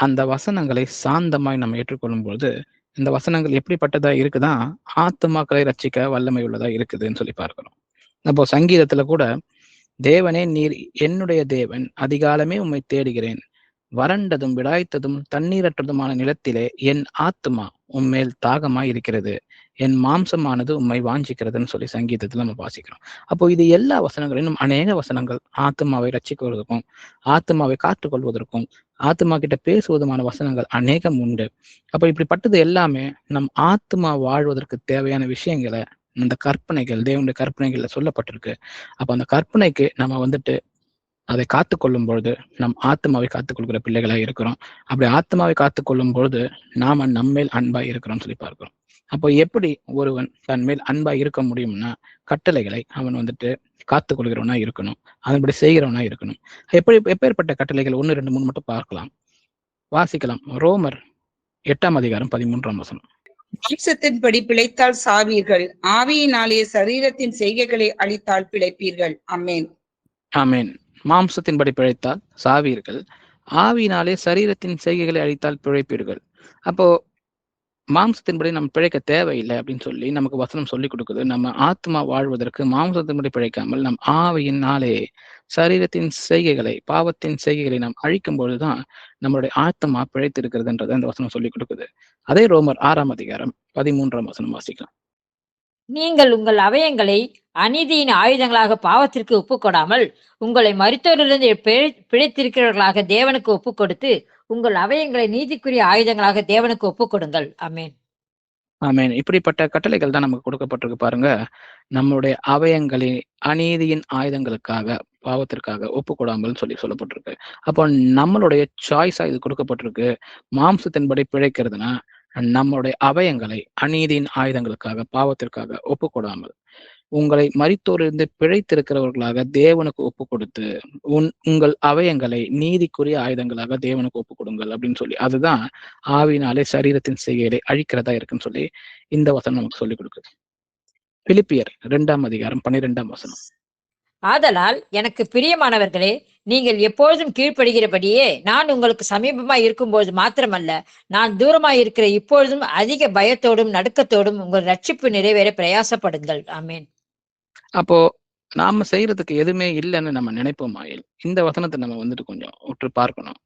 அந்த வசனங்களை சாந்தமாய் நம்ம ஏற்றுக்கொள்ளும் பொழுது, இந்த வசனங்கள் எப்படிப்பட்டதா இருக்குதான், ஆத்துமாக்களை ரட்சிக்க வல்லமை உள்ளதா இருக்குதுன்னு சொல்லி பார்க்கிறோம். அப்போ சங்கீதத்துல கூட, தேவனே நீர் என்னுடைய தேவன், அதிகாலமே உம்மை தேடுகிறேன், வறண்டதும் விடாய்த்ததும் தண்ணீரற்றதுமான நிலத்திலே என் ஆத்துமா உம்மேல் தாகமாய் இருக்கிறது, என் மாம்சமானது உம்மை வாஞ்சிக்கிறதுன்னு சொல்லி சங்கீதத்துல நம்ம வாசிக்கிறோம். அப்போ இது எல்லா வசனங்களிலும் அநேக வசனங்கள் ஆத்துமாவை ரட்சிக்குவதற்கும், ஆத்துமாவை காத்துக்கொள்வதற்கும், ஆத்துமா கிட்ட பேசுவதுமான வசனங்கள் அநேகம் உண்டு. அப்ப இப்படிப்பட்டது எல்லாமே நம் ஆத்துமா வாழ்வதற்கு தேவையான விஷயங்களை அந்த கற்பனைகள், தேவனுடைய கற்பனைகள்ல சொல்லப்பட்டிருக்கு. அப்ப அந்த கற்பனைக்கு நம்ம வந்துட்டு அதை காத்துக்கொள்ளும் பொழுது நம் ஆத்மாவை காத்துக்கொள்கிற பிள்ளைகளா இருக்கிறோம். அப்படி ஆத்மாவை காத்துக்கொள்ளும் பொழுது நாம நம்மேல் அன்பாய் இருக்கிறோம்னு சொல்லி பார்க்கிறோம். அப்போ எப்படி ஒருவன் தன் மேல் அன்பாய் இருக்க முடியும்னா, கட்டளைகளை அவன் வந்துட்டு காத்துக்கொள்கிறவனா இருக்கணும், அதன்படி செய்கிறவனா இருக்கணும். எப்பேற்பட்ட கட்டளைகள் 1, 2, 3 மட்டும் பார்க்கலாம். வாசிக்கலாம். ரோமர் 8 மாம்சத்தின்படி பிழைத்தால் சாவீர்கள், ஆவியினாலே சரீரத்தின் செய்கைகளை அழித்தால் பிழைப்பீர்கள். ஆமென். ஆமென். மாம்சத்தின்படி பிழைத்தால் சாவீர்கள், ஆவியினாலே சரீரத்தின் செய்கைகளை அழித்தால் பிழைப்பீர்கள். அப்போ மாம்சத்தின்படி நம்ம பிழைக்க தேவையில்லை அப்படின்னு சொல்லி நமக்கு வசனம் சொல்லி கொடுக்குது. நம்ம ஆத்மா வாழ்வதற்கு மாம்சத்தின்படி பிழைக்காமல் நம் ஆவியினாலே சரீரத்தின் செய்கைகளை, பாவத்தின் செய்கைகளை நாம் அழிக்கும் பொழுதுதான் நம்மளுடைய ஆத்மா பிழைத்திருக்கிறதுன்றதை அந்த வசனம் சொல்லி கொடுக்குது. அதே ரோமர் 6 வாசிக்கலாம். நீங்கள் உங்கள் அவயங்களை அநீதியின் ஆயுதங்களாக பாவத்திற்கு ஒப்புக்கொடாமல் உங்களை மரித்தோரிலிருந்து பிழைத்திருக்கிறவர்களாக தேவனுக்கு ஒப்புக் கொடுத்து உங்கள் அவயங்களை நீதிக்குரிய ஆயுதங்களாக தேவனுக்கு ஒப்புக் கொடுங்கள். ஆமென். ஆமென். இப்படிப்பட்ட கட்டளைகள் தான் நமக்கு கொடுக்கப்பட்டிருக்கு பாருங்க. நம்மளுடைய அவயங்களை அநீதியின் ஆயுதங்களுக்காக, பாவத்திற்காக ஒப்புக்கொடாமல் சொல்லி சொல்லப்பட்டிருக்கு. அப்போ நம்மளுடைய சாய்ஸா இது கொடுக்கப்பட்டிருக்கு. மாம்சத்தின்படி பிழைக்கிறதுனா நம்மளுடைய அவயங்களை அநீதியின் ஆயுதங்களுக்காக, பாவத்திற்காக ஒப்புக்கொடாமல் உங்களை மரித்தோரிலிருந்து பிழைத்திருக்கிறவர்களாக தேவனுக்கு ஒப்பு கொடுத்து உங்கள் அவயங்களை நீதிக்குரிய ஆயுதங்களாக தேவனுக்கு ஒப்பு கொடுங்கள் அப்படின்னு சொல்லி, அதுதான் ஆவினாலே சரீரத்தின் செய்கையை அழிக்கிறதா இருக்குன்னு சொல்லி இந்த வசனம் நமக்கு சொல்லிக் கொடுக்குது. பிலிப்பியர் 2 ஆதலால் எனக்கு பிரியமானவர்களே, நீங்கள் எப்பொழுதும் கீழ்ப்படுகிறபடியே நான் உங்களுக்கு சமீபமாய் இருக்கும்போது மாத்திரமல்ல, நான் தூரமாய் இருக்கிற இப்பொழுதும் அதிக பயத்தோடும் நடுக்கத்தோடும் உங்கள் ரட்சிப்பு நிறைவேற பிரயாசப்படுங்கள். ஆமென். அப்போ நாம செய்யறதுக்கு எதுவுமே இல்லைன்னு நம்ம நினைப்போம். இந்த வசனத்தை நம்ம வந்துட்டு கொஞ்சம் உற்று பார்க்கணும்.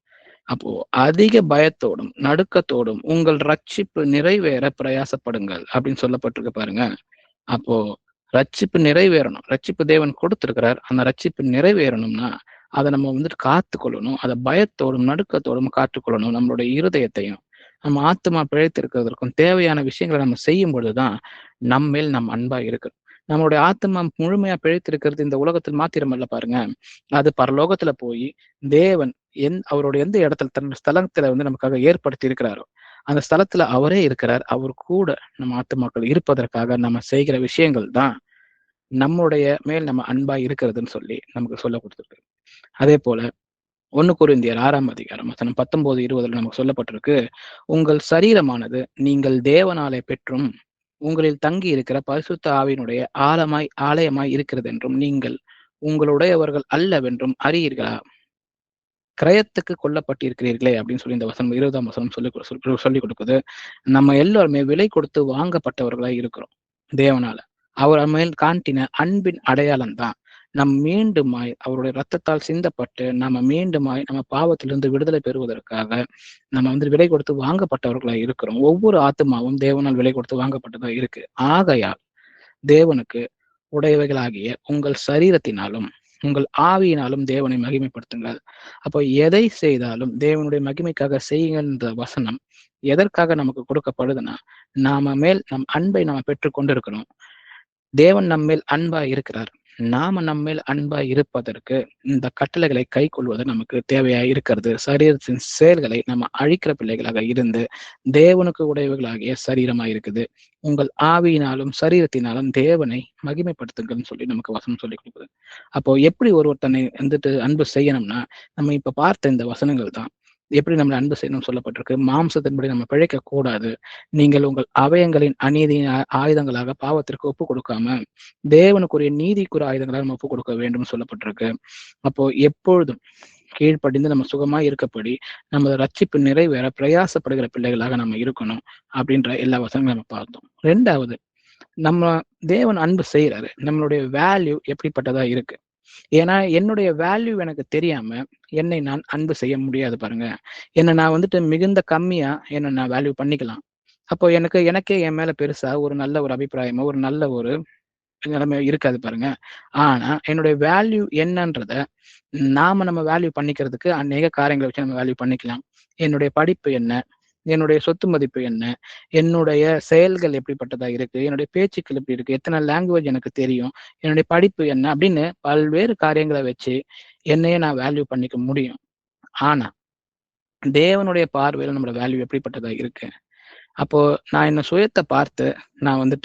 அப்போ அதிக பயத்தோடும் நடுக்கத்தோடும் உங்கள் ரட்சிப்பு நிறைவேற பிரயாசப்படுங்கள் அப்படின்னு சொல்லப்பட்டிருக்கு பாருங்க. அப்போ ரட்சிப்பு நிறைவேறணும். ரட்சிப்பு தேவன் கொடுத்திருக்கிறார். அந்த ரட்சிப்பு நிறைவேறணும்னா அதை நம்ம வந்துட்டு காத்துக்கொள்ளணும். அதை பயத்தோடும் நடுக்கத்தோடும் காத்துக்கொள்ளணும். நம்மளுடைய இருதயத்தையும் நம்ம ஆத்மா பிழைத்திருக்கிறதற்கும் தேவையான விஷயங்களை நம்ம செய்யும் பொழுதுதான் நம்மேல் நம் அன்பா இருக்கு. நம்மளுடைய ஆத்மா முழுமையா பிழைத்திருக்கிறது இந்த உலகத்தில் மாத்திரமல்ல பாருங்க, அது பரலோகத்துல போய் தேவன் அவருடைய எந்த இடத்துல தன் ஸ்தலத்துல வந்து நமக்காக ஏற்படுத்தி இருக்கிறாரோ அந்த ஸ்தலத்துல அவரே இருக்கிறார். அவர் கூட நம்ம ஆத்துமாக்கள் இருப்பதற்காக நம்ம செய்கிற விஷயங்கள் தான் நம்முடைய மேல் நம்ம அன்பா இருக்கிறதுன்னு சொல்லி நமக்கு சொல்ல கொடுத்துருக்கு. அதே போல 1 கொரிந்தியர் 6 நமக்கு சொல்லப்பட்டிருக்கு, உங்கள் சரீரமானது நீங்கள் தேவனாலே பெற்றும் உங்களில் தங்கி இருக்கிற பரிசுத்த ஆவியினுடைய ஆலயமாய் இருக்கிறது என்றும் நீங்கள் உங்களுடையவர்கள் அல்லவென்றும் அறியீர்களா? கிரயத்துக்கு கொல்லப்பட்டிருக்கிறீர்களே அப்படின்னு சொல்லி இந்த வசனம் 20 சொல்லி கொடுக்குது. நம்ம எல்லாருமே விலை கொடுத்து வாங்கப்பட்டவர்களாய் இருக்கிறோம் தேவனால. அவர் மேல் காட்டின அன்பின் அடையாளம் தான் மீண்டுமாய் அவருடைய ரத்தத்தால் சிந்தப்பட்டு நம்ம மீண்டுமாய் நம்ம பாவத்திலிருந்து விடுதலை பெறுவதற்காக நம்ம விலை கொடுத்து வாங்கப்பட்டவர்களா இருக்கிறோம். ஒவ்வொரு ஆத்துமாவும் தேவனால் விலை கொடுத்து வாங்கப்பட்டதா இருக்கு. ஆகையால் தேவனுக்கு உடையவைகளாகிய உங்கள் சரீரத்தினாலும் உங்கள் ஆவியினாலும் தேவனை மகிமைப்படுத்துங்கள். அப்போ எதை செய்தாலும் தேவனுடைய மகிமைக்காக செய்யுங்கன்ற வசனம் எதற்காக நமக்கு கொடுக்கப்படுதுன்னா, நாம மேல் நம் அன்பை நாம பெற்றுக் கொண்டிருக்கணும். தேவன் நம்மேல் அன்பா இருக்கிறார். நாம நம்மேல் அன்பா இருப்பதற்கு இந்த கட்டளைகளை கை கொள்வது நமக்கு தேவையா இருக்கிறது. சரீரத்தின் செயல்களை நம்ம அழிக்கிற பிள்ளைகளாக இருந்து தேவனுக்கு உடையவர்களாகிய சரீரமா இருக்குது. உங்கள் ஆவியினாலும் சரீரத்தினாலும் தேவனை மகிமைப்படுத்துங்கன்னு சொல்லி நமக்கு வசனம் சொல்லி கொடுக்குது. அப்போ எப்படி ஒருவர் தன்னை அன்பு செய்யணும்னா, நம்ம இப்ப பார்த்த இந்த வசனங்கள் தான் எப்படி நம்மளை அன்பு செய்யணும் சொல்லப்பட்டிருக்கு. மாம்சத்தின்படி நம்ம பிழைக்க கூடாது. நீங்கள் உங்கள் அவயங்களின் அநீதியின் ஆயுதங்களாக பாவத்திற்கு ஒப்பு கொடுக்காம தேவனுக்குரிய நீதிக்குரிய ஆயுதங்களாக நம்ம ஒப்பு கொடுக்க வேண்டும் சொல்லப்பட்டிருக்கு. அப்போ எப்பொழுதும் கீழ்ப்படிந்து நம்ம சுகமா இருக்கப்படி நம்ம ரட்சிப்பு நிறைவேற பிரயாசப்படுகிற பிள்ளைகளாக நம்ம இருக்கணும் அப்படின்ற எல்லா வசனங்களும் நம்ம பார்த்தோம். ரெண்டாவது, நம்ம தேவன் அன்பு செய்யறாரு, நம்மளுடைய வேல்யூ எப்படிப்பட்டதா இருக்கு. ஏன்னா என்னுடைய வேல்யூ எனக்கு தெரியாம என்னை நான் அன்பு செய்ய முடியாது பாருங்க. என்னை நான் மிகுந்த கம்மியா என்னை நான் வேல்யூ பண்ணிக்கலாம். அப்போ எனக்கே என் மேல பெருசா ஒரு நல்ல ஒரு அபிப்பிராயமோ ஒரு நல்ல ஒரு நிலைமை இருக்காது பாருங்க. ஆனா என்னுடைய வேல்யூ என்னன்றத நம்ம வேல்யூ பண்ணிக்கிறதுக்கு அநேக காரியங்களை வச்சு நம்ம வேல்யூ பண்ணிக்கலாம். என்னுடைய படிப்பு என்ன, என்னுடைய சொத்து மதிப்பு என்ன, என்னுடைய செயல்கள் எப்படிப்பட்டதா இருக்கு, என்னுடைய பேச்சுக்கள் எப்படி இருக்கு, எத்தனை லாங்குவேஜ் எனக்கு தெரியும், என்னுடைய படிப்பு என்ன அப்படின்னு பல்வேறு காரியங்களை வச்சு என்னையே நான் வேல்யூ பண்ணிக்க முடியும். ஆனா தேவனுடைய பார்வையில நம்மளோட வேல்யூ எப்படிப்பட்டதா இருக்கு. அப்போ நான் என்ன சுயத்தை பார்த்து நான்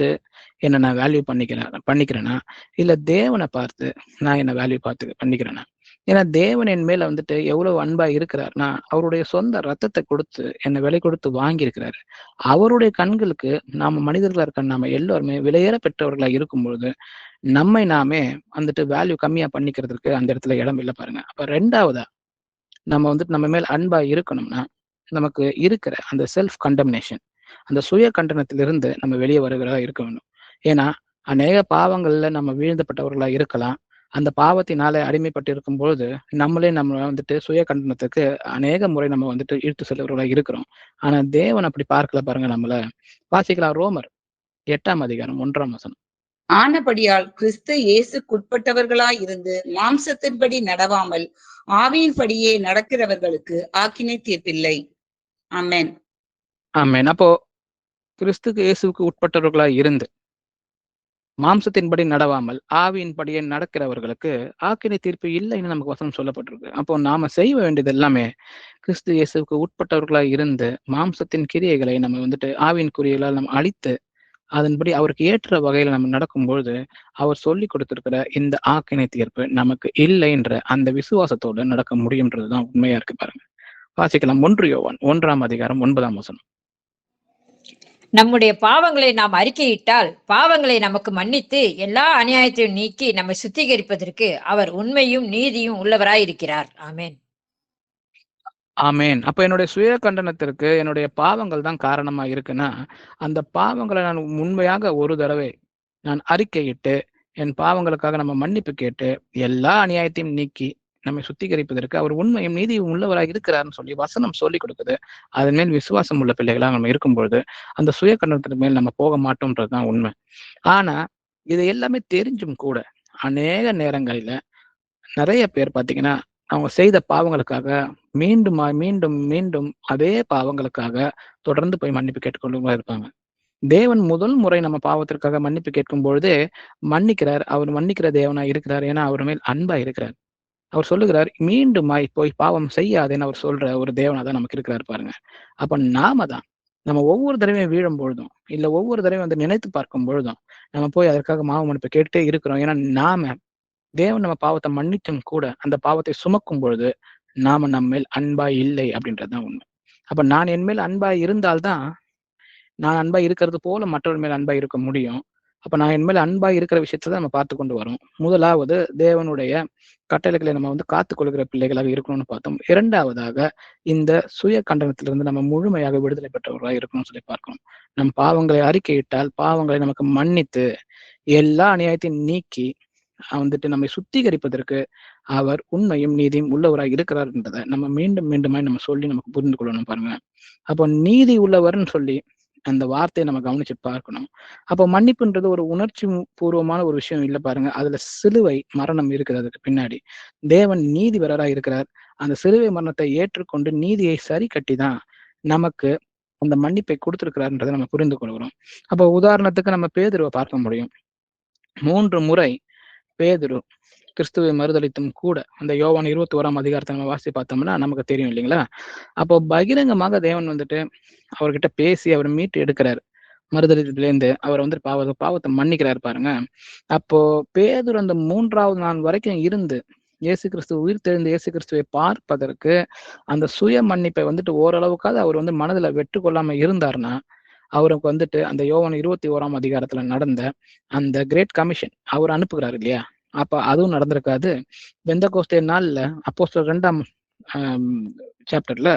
என்ன நான் வேல்யூ பண்ணிக்கிறேன்னா இல்ல தேவனை பார்த்து நான் என்ன வேல்யூ பண்ணிக்கிறேன்னா. ஏன்னா தேவன் என் மேல எவ்வளவு அன்பா இருக்கிறார்னா, அவருடைய சொந்த ரத்தத்தை கொடுத்து என்னை விலை கொடுத்து வாங்கி இருக்கிறாரு. அவருடைய கண்களுக்கு நாம மனிதர்களா இருக்க நாம எல்லோருமே விலையேற பெற்றவர்களா இருக்கும் பொழுது நம்மை நாமே வேல்யூ கம்மியா பண்ணிக்கிறதுக்கு அந்த இடத்துல இடம் இல்லை பாருங்க. அப்ப ரெண்டாவதா நம்ம நம்ம மேல் அன்பா இருக்கணும்னா நமக்கு இருக்கிற அந்த செல்ஃப் கண்டம்னேஷன், அந்த சுய கண்டனத்திலிருந்து நம்ம வெளியே வருகிறதா இருக்க வேண்டும். ஏன்னா அநேக பாவங்கள்ல நம்ம வீழ்ந்தப்பட்டவர்களா இருக்கலாம். அந்த பாவத்தினால அடிமைப்பட்டு இருக்கும் பொழுது நம்மளே நம்ம சுய கண்டனத்துக்கு அநேக முறை நம்ம இழுத்து செல்வர்களா இருக்கிறோம். ஆனா தேவன் அப்படி பார்க்கல பாருங்க. நம்மள வாசிக்கலாம். ரோமர் 8ஆம் அதிகாரம் 1ஆம் வசனம். ஆனபடியால் கிறிஸ்து இயேசுக்குட்பட்டவர்களாய் இருந்து மாம்சத்தின்படி நடவாமல் ஆவியின்படியே நடக்கிறவர்களுக்கு ஆக்கினை தீர்ப்பில்லை. ஆமென். ஆமென். அப்போ கிறிஸ்துக்கு இயேசுக்கு உட்பட்டவர்களாய் இருந்து மாம்சத்தின்படி நடவாமல் ஆவியின்படியே நடக்கிறவர்களுக்கு ஆக்கினை தீர்ப்பு இல்லைன்னு நமக்கு வசனம் சொல்லப்பட்டிருக்கு. அப்போ நாம செய்ய வேண்டியது எல்லாமே கிறிஸ்து இயேசுக்கு உட்பட்டவர்களாய் இருந்து மாம்சத்தின் கிரியைகளை நம்ம ஆவியின் குறியைகளால் நம்ம அழித்து அதன்படி அவருக்கு ஏற்ற வகையில நம்ம நடக்கும்பொழுது அவர் சொல்லி கொடுத்திருக்கிற இந்த ஆக்கினை தீர்ப்பு நமக்கு இல்லைன்ற அந்த விசுவாசத்தோடு நடக்க முடியும்ன்றதுதான் உண்மையா இருக்கு பாருங்க. வாசிக்கலாம். 1 யோவான் 1ஆம் அதிகாரம் 9ஆம் வசனம். நம்முடைய பாவங்களை நாம் அறிக்கையிட்டால் பாவங்களை நமக்கு மன்னித்து எல்லா அநியாயத்தையும் நீக்கி நம்மை சுத்திகரிப்பதற்கு அவர் உண்மையும் நீதியும் உள்ளவராய் இருக்கிறார். ஆமேன். ஆமேன். அப்ப என்னுடைய சுய கண்டனத்திற்கு என்னுடைய பாவங்கள் தான் காரணமா இருக்குன்னா, அந்த பாவங்களை நான் உண்மையாக ஒரு தடவை நான் அறிக்கையிட்டு என் பாவங்களுக்காக நம்ம மன்னிப்பு கேட்டு எல்லா அநியாயத்தையும் நீக்கி நம்மை சுத்திகரிப்பதற்கு அவர் உண்மையும் நீதியும் உள்ளவராக இருக்கிறார்னு சொல்லி வசனம் சொல்லி கொடுக்குது. அதன் மேல் விசுவாசம் உள்ள பிள்ளைகளாக நம்ம இருக்கும்பொழுது அந்த சுய கண்டனத்தின் மேல் நம்ம போக மாட்டோம்ன்றதுதான் உண்மை. ஆனா இது எல்லாமே தெரிஞ்சும் கூட அநேக நேரங்களில நிறைய பேர் பாத்தீங்கன்னா அவங்க செய்த பாவங்களுக்காக மீண்டும் மீண்டும் மீண்டும் அதே பாவங்களுக்காக தொடர்ந்து போய் மன்னிப்பு கேட்டுக்கொண்டு இருப்பாங்க. தேவன் முதல் முறை நம்ம பாவத்திற்காக மன்னிப்பு கேட்கும் பொழுதே மன்னிக்கிறார். அவர் மன்னிக்கிற தேவனா இருக்கிறார். ஏன்னா அவர் மேல் அன்பா இருக்கிறார். அவர் சொல்லுகிறார், மீண்டுமாய் போய் பாவம் செய்யாதேன்னு அவர் சொல்ற ஒரு தேவனா தான் நமக்கு இருக்கிறார் பாருங்க. அப்ப நாம தான் நம்ம ஒவ்வொரு தடவையும் வீழும் பொழுதும் இல்ல ஒவ்வொரு தடவையும் நினைத்து பார்க்கும் பொழுதும் நம்ம போய் அதற்காக மாவு மன்னிப்பு கேட்டுட்டே இருக்கிறோம். ஏன்னா நாம தேவன் நம்ம பாவத்தை மன்னிச்சும் கூட அந்த பாவத்தை சுமக்கும் பொழுது நாம நம்ம மேல் அன்பா இல்லை அப்படின்றதுதான் உண்மை. அப்ப நான் என் மேல் அன்பா இருந்தால்தான் நான் அன்பா இருக்கிறது போல மற்றவர் மேல் அன்பா இருக்க முடியும். அப்ப நான் என் மேல் அன்பா இருக்கிற விஷயத்துல நம்ம பார்த்து கொண்டு வரோம். முதலாவது தேவனுடைய கட்டளைகளை நம்ம காத்துக் கொள்கிற பிள்ளைகளாக இருக்கணும்னு பார்த்தோம். இரண்டாவதாக இந்த சுய கண்டனத்திலிருந்து நம்ம முழுமையாக விடுதலை பெற்றவர்களாக இருக்கணும்னு சொல்லி பார்க்கணும். நம் பாவங்களை அறிக்கையிட்டால் பாவங்களை நமக்கு மன்னித்து எல்லா அநியாயத்தையும் நீக்கி வந்துட்டு நம்மை சுத்திகரிப்பதற்கு அவர் உண்மையும் நீதியும் உள்ளவராய் இருக்கிறார்ன்றதை நம்ம மீண்டும் மீண்டுமாய் நம்ம சொல்லி நமக்கு புரிந்து கொள்ளணும் பாருங்க. அப்போ நீதி உள்ளவர்னு சொல்லி அந்த வார்த்தையை நம்ம கவனிச்சு பார்க்கணும். அப்போ மன்னிப்புன்றது ஒரு உணர்ச்சி பூர்வமான ஒரு விஷயம் இல்லை பாருங்க. அதுல சிலுவை மரணம் இருக்குது. அதுக்கு பின்னாடி தேவன் நீதிபரரா இருக்கிறார். அந்த சிலுவை மரணத்தை ஏற்றுக்கொண்டு நீதியை சரி கட்டி தான் நமக்கு அந்த மன்னிப்பை கொடுத்திருக்கிறார்ன்றதை நம்ம புரிந்து கொள்கிறோம். அப்போ உதாரணத்துக்கு நம்ம பேதுருவை பார்க்க முடியும். 3 முறை பேதுரு கிறிஸ்துவை மறுதலித்தும் கூட அந்த யோவான் 21ஆம் அதிகாரத்தை நம்ம வாசி பார்த்தோம்னா நமக்கு தெரியும் இல்லைங்களா? அப்போ பகிரங்கமாக தேவன் வந்துட்டு அவர்கிட்ட பேசி அவர் மீட்டு எடுக்கிறார். மறுதலித்ததுலேருந்து அவர் வந்து பாவத்தை மன்னிக்கிறார் பாருங்க. அப்போ பேதுரு அந்த 3வது நாள் வரைக்கும் இருந்து இயேசு கிறிஸ்து உயிர் தெழுந்த இயேசு கிறிஸ்துவை பார்ப்பதற்கு அந்த சுய மன்னிப்பை வந்துட்டு ஓரளவுக்காவது அவர் வந்து மனதுல வெட்டு கொள்ளாம இருந்தாருன்னா, அவருக்கு வந்துட்டு அந்த யோவான் 21ஆம் அதிகாரத்துல நடந்த அந்த கிரேட் கமிஷன் அவர் அனுப்புகிறார் இல்லையா? அப்ப அதுவும் நடந்திருக்காது. பெந்தகோஸ்தே நாள்ல அப்போஸ்தலர் 2ஆம் சாப்டர்ல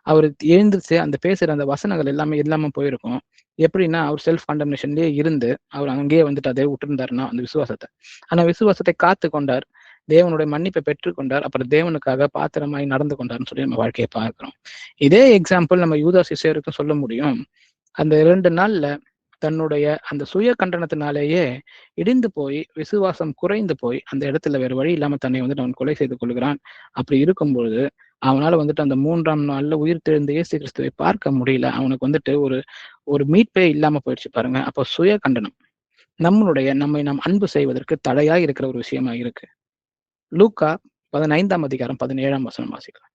அவர் எழுந்திருச்சு அந்த பேசுற அந்த வசனங்கள் எல்லாமே இல்லாம போயிருக்கும். எப்படின்னா அவர் செல்ஃப் கண்டம்னேஷன்லயே இருந்து அவர் அங்கேயே வந்துட்டு அதே விட்டுருந்தாருன்னா அந்த விசுவாசத்தை. ஆனா விசுவாசத்தை காத்து கொண்டார். தேவனுடைய மன்னிப்பை பெற்றுக்கொண்டார். அப்புறம் தேவனுக்காக பாத்திரமாய் நடந்து கொண்டார்னு சொல்லி நம்ம வாழ்க்கையை பார்க்கிறோம். இதே எக்ஸாம்பிள் நம்ம யூதா சிசேருக்கும் சொல்ல முடியும். அந்த 2 நாள்ல தன்னுடைய அந்த சுய கண்டனத்தினாலேயே இடிந்து போய் விசுவாசம் குறைந்து போய் அந்த இடத்துல வேற வழி இல்லாம தன்னை வந்துட்டு அவன் கொலை செய்து கொள்கிறான். அப்படி இருக்கும்பொழுது அவனால வந்துட்டு அந்த 3ஆம் நாள்ல உயிர் தெழுந்த இயேசு கிறிஸ்துவை பார்க்க முடியல. அவனுக்கு வந்துட்டு ஒரு மீட்பே இல்லாம போயிடுச்சு பாருங்க. அப்போ சுய கண்டனம் நம்மை நாம் அன்பு செய்வதற்கு தடையா இருக்கிற ஒரு விஷயமா இருக்கு. லூக்கா 15ஆம் அதிகாரம் 17ஆம் வசனம் வாசிக்கலாம்.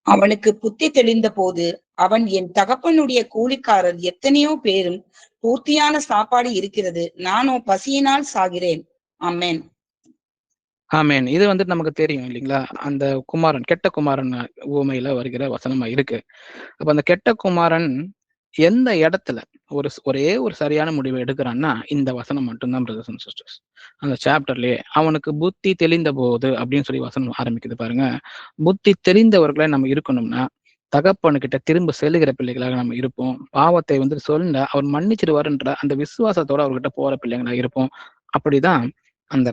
அவனுக்கு புத்தி தெளிந்த போது அவன், என் தகப்பனுடைய கூலிக்காரர் எத்தனையோ பேரும் பூர்த்தியான சாப்பாடு இருக்கிறது, நானோ பசியினால் சாகிறேன். ஆமென். ஆமென். இது வந்துட்டு நமக்கு தெரியும் இல்லைங்களா? அந்த குமாரன், கெட்ட குமாரன் உவமையில வருகிற வசனமா இருக்கு. அப்ப அந்த கெட்ட குமாரன் எந்த இடத்துல ஒரே ஒரு சரியான முடிவை எடுக்கிறான்னா இந்த வசனம் மட்டும்தான் பிரதர்ஸ் அண்ட் சிஸ்டர்ஸ். அந்த சாப்டர்லயே அவனுக்கு புத்தி தெளிந்த போது அப்படின்னு சொல்லி வசனம் ஆரம்பிக்குது பாருங்க. புத்தி தெரிந்தவர்களை நம்ம இருக்கணும்னா தகப்பனுக்கிட்ட திரும்ப செல்லுகிற பிள்ளைகளாக நம்ம இருப்போம். பாவத்தை வந்து சொல்ல அவர் மன்னிச்சிடுவாருன்ற அந்த விசுவாசத்தோட அவர்கிட்ட போற பிள்ளைங்களா இருப்போம். அப்படிதான் அந்த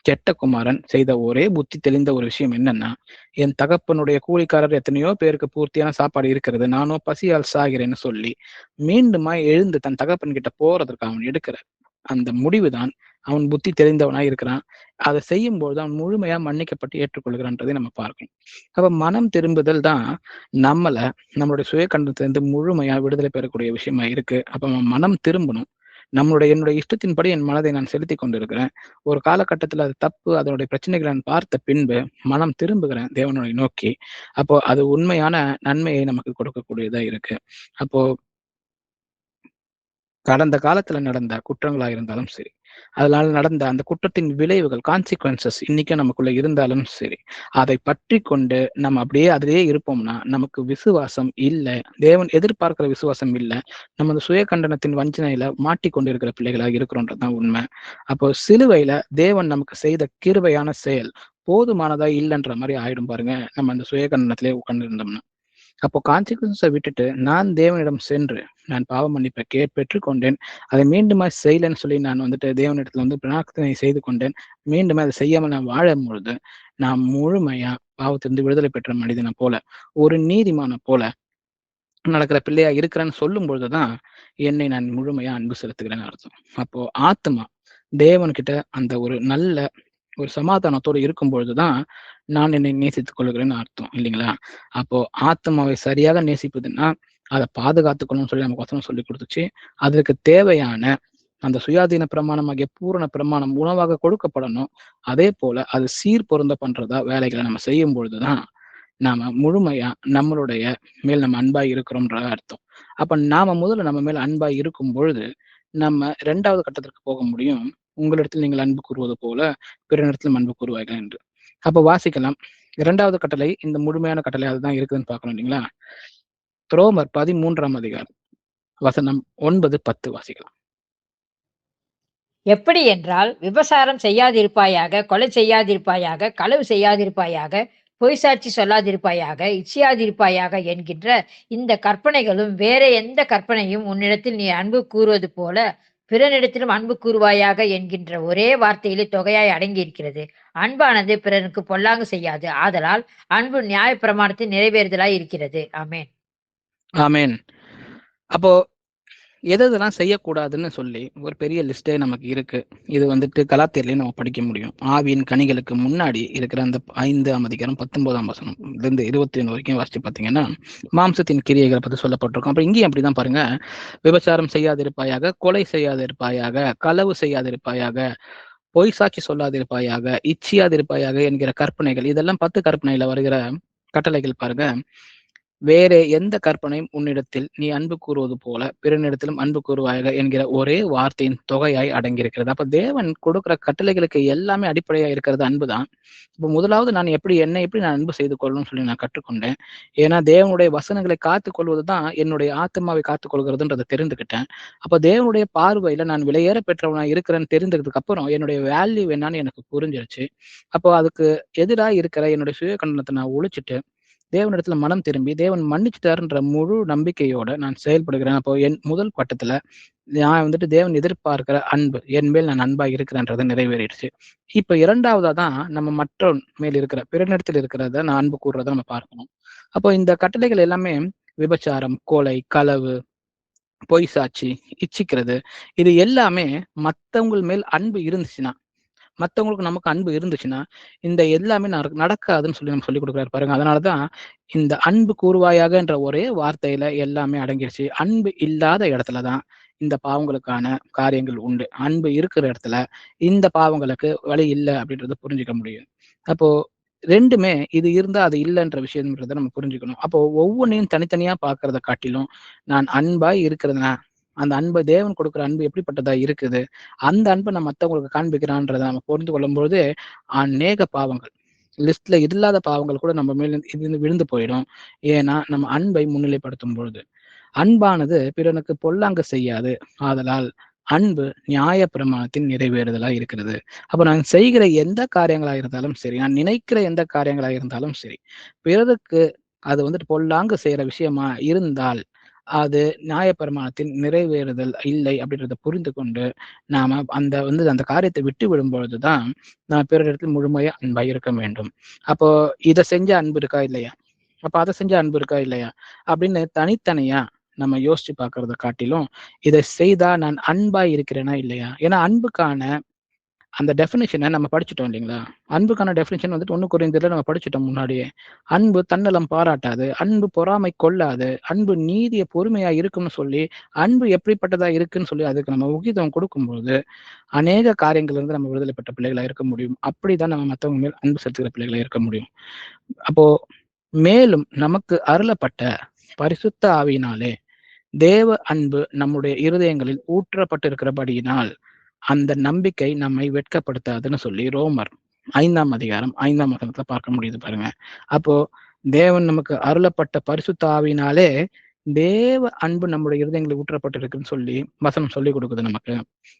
கெட்ட குமாரன் செய்த ஒரே புத்தி தெளிந்த ஒரு விஷயம் என்னன்னா, என் தகப்பனுடைய கூலிக்காரர் எத்தனையோ பேருக்கு பூர்த்தியான சாப்பாடு இருக்கிறது, நானும் பசியால் சாகிறேன்னு சொல்லி மீண்டுமா எழுந்து தன் தகப்பன் கிட்ட போறதற்கு அவன் எடுக்கிற அந்த முடிவுதான் அவன் புத்தி தெரிந்தவனாய் இருக்கிறான். அதை செய்யும் போது அவன் முழுமையா மன்னிக்கப்பட்டு ஏற்றுக்கொள்கிறான்றதை நம்ம பார்க்கணும். அப்ப மனம் திரும்புதல் தான் நம்மளுடைய சுய கண்டத்திலிருந்து முழுமையா விடுதலை பெறக்கூடிய விஷயமா இருக்கு. அப்ப மனம் திரும்பணும். என்னுடைய இஷ்டத்தின்படி என் மனதை நான் செலுத்தி கொண்டிருக்கிறேன். ஒரு காலகட்டத்துல அது தப்பு, அதனுடைய பிரச்சனைகளை நான் பார்த்த பின்பு மனம் திரும்புகிறேன் தேவனை நோக்கி. அப்போ அது உண்மையான நன்மையை நமக்கு கொடுக்கக்கூடியதா இருக்கு. அப்போ கடந்த காலத்துல நடந்த குற்றங்களா இருந்தாலும் சரி, அதனால நடந்த அந்த குற்றத்தின் விளைவுகள் கான்சிக்வன்சஸ் இன்னைக்கும் நமக்குள்ள இருந்தாலும் சரி, அதை பற்றி கொண்டு நம்ம அப்படியே அதிலேயே இருப்போம்னா நமக்கு விசுவாசம் இல்லை. தேவன் எதிர்பார்க்கிற விசுவாசம் இல்லை. நம்ம அந்த சுய கண்டனத்தின் வஞ்சனையில மாட்டிக்கொண்டிருக்கிற பிள்ளைகளாக இருக்கிறோன்றதுதான் உண்மை. அப்போ சிலுவையில தேவன் நமக்கு செய்த கிருபையான செயல் போதுமானதா இல்லைன்ற மாதிரி ஆயிடும் பாருங்க, நம்ம அந்த சுய கண்டனத்திலே உட்கார்ந்து இருந்தோம்னா. அப்போ கான்சிக்வன்ஸை விட்டுட்டு நான் தேவனிடம் சென்று நான் பாவ மன்னிப்பை பெற்றுக்கொண்டேன், அதை மீண்டுமா செய்யலன்னு சொல்லி நான் வந்துட்டு தேவனிடத்துல வந்து பிரார்த்தனை செய்து கொண்டேன், மீண்டுமே அதை செய்யாமல் நான் வாழும் பொழுது நான் முழுமையா பாவத்திலிருந்து விடுதலை பெற்ற மனிதனை போல, ஒரு நீதிமான போல நடக்கிற பிள்ளையா இருக்கிறேன்னு சொல்லும் பொழுதுதான் என்னை நான் முழுமையா அன்பு செலுத்துகிறேன்னு அர்த்தம். அப்போ ஆத்மா தேவன்கிட்ட அந்த ஒரு நல்ல ஒரு சமாதானத்தோடு இருக்கும் பொழுதுதான் நான் என்னை நேசித்துக் கொள்கிறேன்னு அர்த்தம் இல்லைங்களா? அப்போ ஆத்மாவை சரியாக நேசிப்பதுன்னா அதை பாதுகாத்துக்கணும்னு சொல்லி நமக்கு வசனம் சொல்லி கொடுத்துச்சு. அதற்கு தேவையான அந்த சுயாதீன பிரமாணமாகிய பூரண பிரமாணம் உணவாக கொடுக்கப்படணும். அதே போல அது சீர் பொருந்த பண்றதா வேலைகளை நம்ம செய்யும் பொழுதுதான் நாம முழுமையா நம்மளுடைய மேல் நம்ம அன்பாய் இருக்கிறோம்ன்ற அர்த்தம். அப்ப நாம முதல்ல நம்ம மேல அன்பாய் இருக்கும் பொழுது நம்ம 2வது கட்டத்திற்கு போக முடியும். உங்களிடத்தில் நீங்கள் அன்பு கூறுவது போல பிறனிடத்திலும் அன்பு கூறுவார்கள் என்று. அப்ப வாசிக்கலாம். 2வது கட்டளை இந்த முழுமையான கட்டளை அதுதான் இருக்குதுன்னு பார்க்கணும் இல்லைங்களா? ரோமர் 13ஆம் அதிகாரம் வசனம் 9, 10 வாசிக்கலாம். எப்படி என்றால், விபசாரம் செய்யாதிருப்பாயாக, கொலை செய்யாதிருப்பாயாக, களவு செய்யாதிருப்பாயாக, பொய் சாட்சி சொல்லாதிருப்பாயாக, இச்சையாதிருப்பாயாக என்கின்ற இந்த கற்பனைகளும் வேற எந்த கற்பனையும் உன்னிடத்தில் நீ அன்பு கூறுவது போல பிறனிடத்திலும் அன்பு கூறுவாயாக என்கின்ற ஒரே வார்த்தையிலே தொகையாய் அடங்கி இருக்கிறது. அன்பானது பிறனுக்கு பொல்லாங்கு செய்யாது. ஆதலால் அன்பு நியாயப்பிரமாணத்தின் நிறைவேறுதலாய் இருக்கிறது. ஆமென். ஆமென். அப்போ எதெல்லாம் செய்யக்கூடாதுன்னு சொல்லி ஒரு பெரிய லிஸ்டே நமக்கு இருக்கு. இது வந்துட்டு கலாத்தியர்லயும் நம்ம படிக்க முடியும். ஆவியின் கனிகளுக்கு முன்னாடி இருக்கிற அந்த 5ஆம் அதிகாரம் 19ஆம் வசனம்லேருந்து 21 வரைக்கும் வாசிச்சு பார்த்தீங்கன்னா, மாம்சத்தின் கிரியைகளை பத்தி சொல்லப்பட்டிருக்கும். அப்புறம் இங்கேயும் அப்படிதான் பாருங்க. விபச்சாரம் செய்யாதிருப்பாயாக, கொலை செய்யாதிருப்பாயாக, களவு செய்யாதிருப்பாயாக, பொய் சாட்சி சொல்லாதிருப்பாயாக, இச்சியாதிருப்பாயாக என்கிற கற்பனைகள், இதெல்லாம் 10 கற்பனையில வருகிற கட்டளைகள் பாருங்க. வேற எந்த கற்பனையும் உன்னிடத்தில் நீ அன்பு கூறுவது போல பிறனிடத்திலும் அன்பு கூறுவாயாக என்கிற ஒரே வார்த்தையின் தொகையாய் அடங்கியிருக்கிறது. அப்ப தேவன் கொடுக்கிற கட்டளைகளுக்கு எல்லாமே அடிப்படையா இருக்கிறது அன்புதான். இப்ப முதலாவது நான் என்னை எப்படி நான் அன்பு செய்து கொள்ளணும்னு சொல்லி நான் கற்றுக்கொண்டேன். ஏன்னா தேவனுடைய வசனங்களை காத்துக் கொள்வதுதான் என்னுடைய ஆத்மாவை காத்துக் கொள்கிறதுன்றதை தெரிந்துக்கிட்டேன். அப்ப தேவனுடைய பார்வையில நான் விலையேற பெற்றவனா இருக்கிறேன்னு தெரிந்ததுக்கு அப்புறம் என்னுடைய வேல்யூ என்னன்னு எனக்கு புரிஞ்சிருச்சு. அப்போ அதுக்கு எதிராக இருக்கிற என்னுடைய சுய கண்டனத்தை நான் ஒழிச்சிட்டு தேவனிடத்துல மனம் திரும்பி தேவன் மன்னிச்சுட்டாருன்ற முழு நம்பிக்கையோட நான் செயல்படுகிறேன். அப்போ என் முதல் கட்டத்துல நான் வந்துட்டு தேவன் எதிர்பார்க்கிற அன்பு என் மேல் நான் அன்பா இருக்கிறேன்றதை நிறைவேறிடுச்சு. இப்ப இரண்டாவதா தான் நம்ம மற்ற மேல் இருக்கிற பிறனிடத்தில் இருக்கிறத நான் அன்பு கூறுறதை நம்ம பார்க்கணும். அப்போ இந்த கட்டளைகள் எல்லாமே விபச்சாரம், கொலை, களவு, பொய் சாட்சி, இச்சிக்கிறது, இது எல்லாமே மத்தவங்க மேல் அன்பு இருந்துச்சுன்னா, மத்தவங்களுக்கு நமக்கு அன்பு இருந்துச்சுன்னா, இந்த எல்லாமே நடக்காதுன்னு சொல்லி நம்ம சொல்லிக் கொடுக்குறாரு பாருங்க. அதனாலதான் இந்த அன்பு கூறுவாயாகன்ற ஒரே வார்த்தையில எல்லாமே அடங்கிருச்சு. அன்பு இல்லாத இடத்துலதான் இந்த பாவங்களுக்கான காரியங்கள் உண்டு. அன்பு இருக்கிற இடத்துல இந்த பாவங்களுக்கு வழி இல்லை அப்படின்றத புரிஞ்சுக்க முடியும். அப்போ 2மே இது இருந்தா அது இல்லைன்ற விஷயம்ன்றத நம்ம புரிஞ்சுக்கணும். அப்போ ஒவ்வொன்றையும் தனித்தனியா பார்க்கறத காட்டிலும் நான் அன்பாய் இருக்கிறதுனா அந்த அன்பு தேவன் கொடுக்குற அன்பு எப்படிப்பட்டதா இருக்குது, அந்த அன்பை நம்ம மற்றவங்களுக்கு காண்பிக்கிறான்றதை நம்ம புரிந்து கொள்ளும்போது அநேக பாவங்கள் லிஸ்ட்ல இல்லாத பாவங்கள் கூட நம்ம மேல இருந்து விழுந்து போயிடும். ஏன்னா நம்ம அன்பை முன்னிலைப்படுத்தும் பொழுது அன்பானது பிறனுக்கு பொல்லாங்கு செய்யாது. ஆதலால் அன்பு நியாய பிரமாணத்தின் நிறைவேறுதலா இருக்கிறது. அப்ப நான் செய்கிற எந்த காரியங்களா இருந்தாலும் சரி, நான் நினைக்கிற எந்த காரியங்களா இருந்தாலும் சரி, பிறருக்கு அது வந்துட்டு பொல்லாங்கு செய்யற விஷயமா இருந்தால் அது நியாயப்பிரமாணத்தின் நிறைவேறுதல் இல்லை அப்படின்றத புரிந்து கொண்டு நாம அந்த காரியத்தை விட்டு விடும் பொழுதுதான் நாம பிறரிடத்தில் முழுமையா அன்பா இருக்க வேண்டும். அப்போ இதை செஞ்ச அன்பு இருக்கா இல்லையா, அப்ப அதை செஞ்ச அன்பு இருக்கா இல்லையா அப்படின்னு தனித்தனியா நம்ம யோசிச்சு பார்க்கறத காட்டிலும் இதை செய்தா நான் அன்பா இருக்கிறேனா இல்லையா. ஏன்னா அன்புக்கான அந்த டெஃபினிஷனை நம்ம படிச்சுட்டோம் இல்லைங்களா. அன்புக்கான டெஃபினிஷன் வந்துட்டு 1 கொரிந்தியர்ல நம்ம படிச்சுட்டோம் முன்னாடியே. அன்பு தன்னலம் பாராட்டாது, அன்பு பொறாமை கொள்ளாது, அன்பு நீதிய பொறுமையா இருக்கும்னு சொல்லி, அன்பு எப்படிப்பட்டதா இருக்குன்னு சொல்லி அதுக்கு நம்ம முக்கியத்துவம் கொடுக்கும்போது அநேக காரியங்கள்ல இருந்து நம்ம விடுதலை பெற்ற பிள்ளைகளா இருக்க முடியும். அப்படிதான் நம்ம மற்றவங்க மேல் அன்பு செலுத்துகிற பிள்ளைகளா இருக்க முடியும். அப்போ மேலும் நமக்கு அருளப்பட்ட பரிசுத்த ஆவியினாலே தேவ அன்பு நம்முடைய இருதயங்களில் ஊற்றப்பட்டிருக்கிறபடியினால் அந்த நம்பிக்கை நம்மை வெட்கப்படுத்தாதுன்னு சொல்லி ரோமர் 5ஆம் அதிகாரம் 5ஆம் வசனத்துல பார்க்க முடியுது பாருங்க. அப்போ தேவன் நமக்கு அருளப்பட்ட பரிசுத்த ஆவியினாலே தேவ அன்பு நம்முடைய இருதயங்களில் ஊற்றப்பட்டிருக்குன்னு சொல்லி வசனம் சொல்லி கொடுக்குது நமக்கு.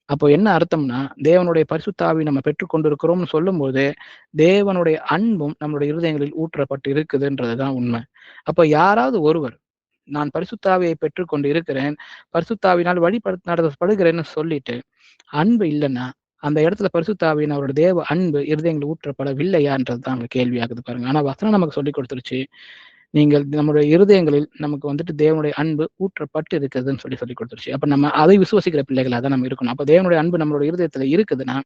அப்போ என்ன அர்த்தம்னா, தேவனுடைய பரிசுத்த ஆவி நம்ம பெற்றுக்கொண்டிருக்கிறோம்னு சொல்லும் போது தேவனுடைய அன்பும் நம்மளுடைய இருதயங்களில் ஊற்றப்பட்டு இருக்குதுன்றதுதான் உண்மை. அப்போ யாராவது ஒருவர் நான் பரிசுத்தாவியை பெற்றுக்கொண்டு இருக்கிறேன், பரிசுத்தாவினால் நடத்தப்படுகிறேன்னு சொல்லிட்டு அன்பு இல்லைன்னா அந்த இடத்துல பரிசுத்தாவியின் அவரோட தேவ அன்பு இருதயங்கள் ஊற்றப்படவில்லையான்றதுதான் அங்க கேள்வியாகுது பாருங்க. ஆனா வசனம் நமக்கு சொல்லி கொடுத்துருச்சு, நீங்கள் நம்முடைய இருதயங்களில் நமக்கு வந்துட்டு தேவனுடைய அன்பு ஊற்றப்பட்டு இருக்குதுன்னு சொல்லி கொடுத்துருச்சு. அப்ப நம்ம அதை விசுவசிக்கிற பிள்ளைகளா தான் நம்ம இருக்கணும். அப்ப தேவனுடைய அன்பு நம்மளோட இருதயத்துல இருக்குதுன்னா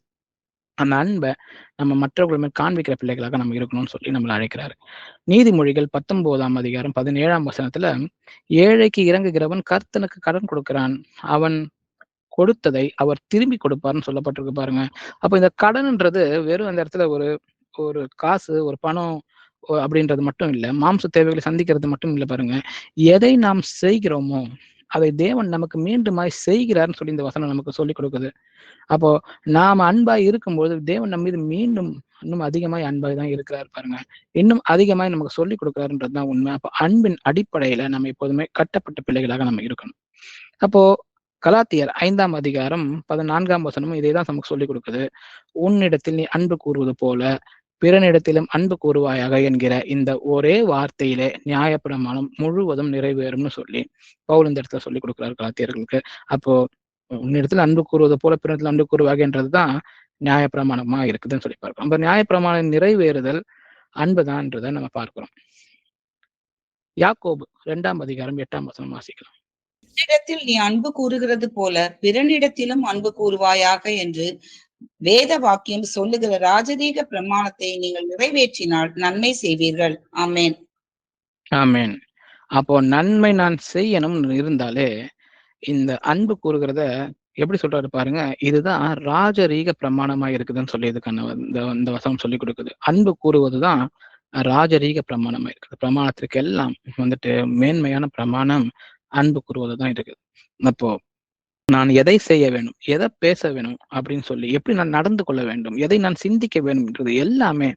அந்த அன்பை நம்ம மற்றவர்கள் மேல் காண்பிக்கிற பிள்ளைகளாக நம்ம இருக்கணும்னு சொல்லி நம்மளை அழைக்கிறாரு. நீதிமொழிகள் 19ஆம் அதிகாரம் 17ஆம் வசனத்துல, ஏழைக்கு இறங்குகிறவன் கர்த்தனுக்கு கடன் கொடுக்கிறான், அவன் கொடுத்ததை அவர் திரும்பி கொடுப்பார்னு சொல்லப்பட்டிருக்கு பாருங்க. அப்ப இந்த கடன்ன்றது வெறும் அந்த இடத்துல ஒரு ஒரு காசு, ஒரு பணம் அப்படின்றது மட்டும் இல்ல, மாம்ச தேவைகளை சந்திக்கிறது மட்டும் இல்ல பாருங்க. எதை நாம் செய்கிறோமோ அதை தேவன் நமக்கு மீண்டுமாய் செய்கிறார்னு சொல்லி இந்த வசனம் நமக்கு சொல்லிக் கொடுக்குது. அப்போ நாம அன்பாய் இருக்கும்போது தேவன் நம்ம மீது மீண்டும் இன்னும் அதிகமாய் அன்பாய் தான் இருக்கிறார் பாருங்க. இன்னும் அதிகமாய் நமக்கு சொல்லிக் கொடுக்கிறாருன்றதுதான் உண்மை. அப்போ அன்பின் அடிப்படையில நம்ம எப்போதுமே கட்டப்பட்ட பிள்ளைகளாக நம்ம இருக்கணும். அப்போ கலாத்தியர் 5ஆம் அதிகாரம் 14ஆம் வசனமும் இதேதான் நமக்கு சொல்லிக் கொடுக்குது. உன்னிடத்தில் நீ அன்பு கூறுவது போல பிறனிடத்திலும் அன்பு கூறுவாயாக என்கிற இந்த ஒரே வார்த்தையிலே நியாயப்பிரமாணம் முழுவதும் நிறைவேறும்னு சொல்லி பவுல் இந்த இடத்துல சொல்லிக் கொடுக்கிறார் கலாத்தியர்களுக்கு. அப்போ உன்னிடத்தில் அன்பு கூறுவது போல பிறத்தில் அன்பு கூறுவாகன்றதுதான் நியாயப்பிரமாணமா இருக்குதுன்னு சொல்லி பார்க்கிறோம். அந்த நியாயப்பிரமாணம் நிறைவேறுதல் அன்புதான்றதை நம்ம பார்க்கிறோம். யாக்கோபு 2ஆம் அதிகாரம் 8ஆம் வசனம் வாசிக்கலாம். உன்னிடத்தில் நீ அன்பு கூறுகிறது போல பிறனிடத்திலும் அன்பு கூறுவாயாக என்று வேத வாக்கியம் சொல்லுகிற ராஜரீக பிரமாணத்தை நீங்கள் நிறைவேற்றினால் நன்மை செய்வீர்கள். ஆமேன். ஆமேன். அப்போ நன்மை நான் செய்யணும்னு இருந்தாலே இந்த அன்பு கூறுகிறத எப்படி சொல்றாரு பாருங்க, இதுதான் ராஜரீக பிரமாணமா இருக்குதுன்னு சொல்லி இதுக்கான இந்த வசனம் சொல்லி கொடுக்குது. அன்பு கூறுவதுதான் ராஜரீக பிரமாணமா இருக்குது. பிரமாணத்திற்கு எல்லாம் வந்துட்டு மேன்மையான பிரமாணம் அன்பு கூறுவதுதான் இருக்குது. அப்போ நான் எதை செய்ய வேண்டும், எதை பேச வேணும் அப்படின்னு சொல்லி, எப்படி நான் நடந்து கொள்ள வேண்டும், எதை நான் சிந்திக்க வேண்டும்ன்றது எல்லாமே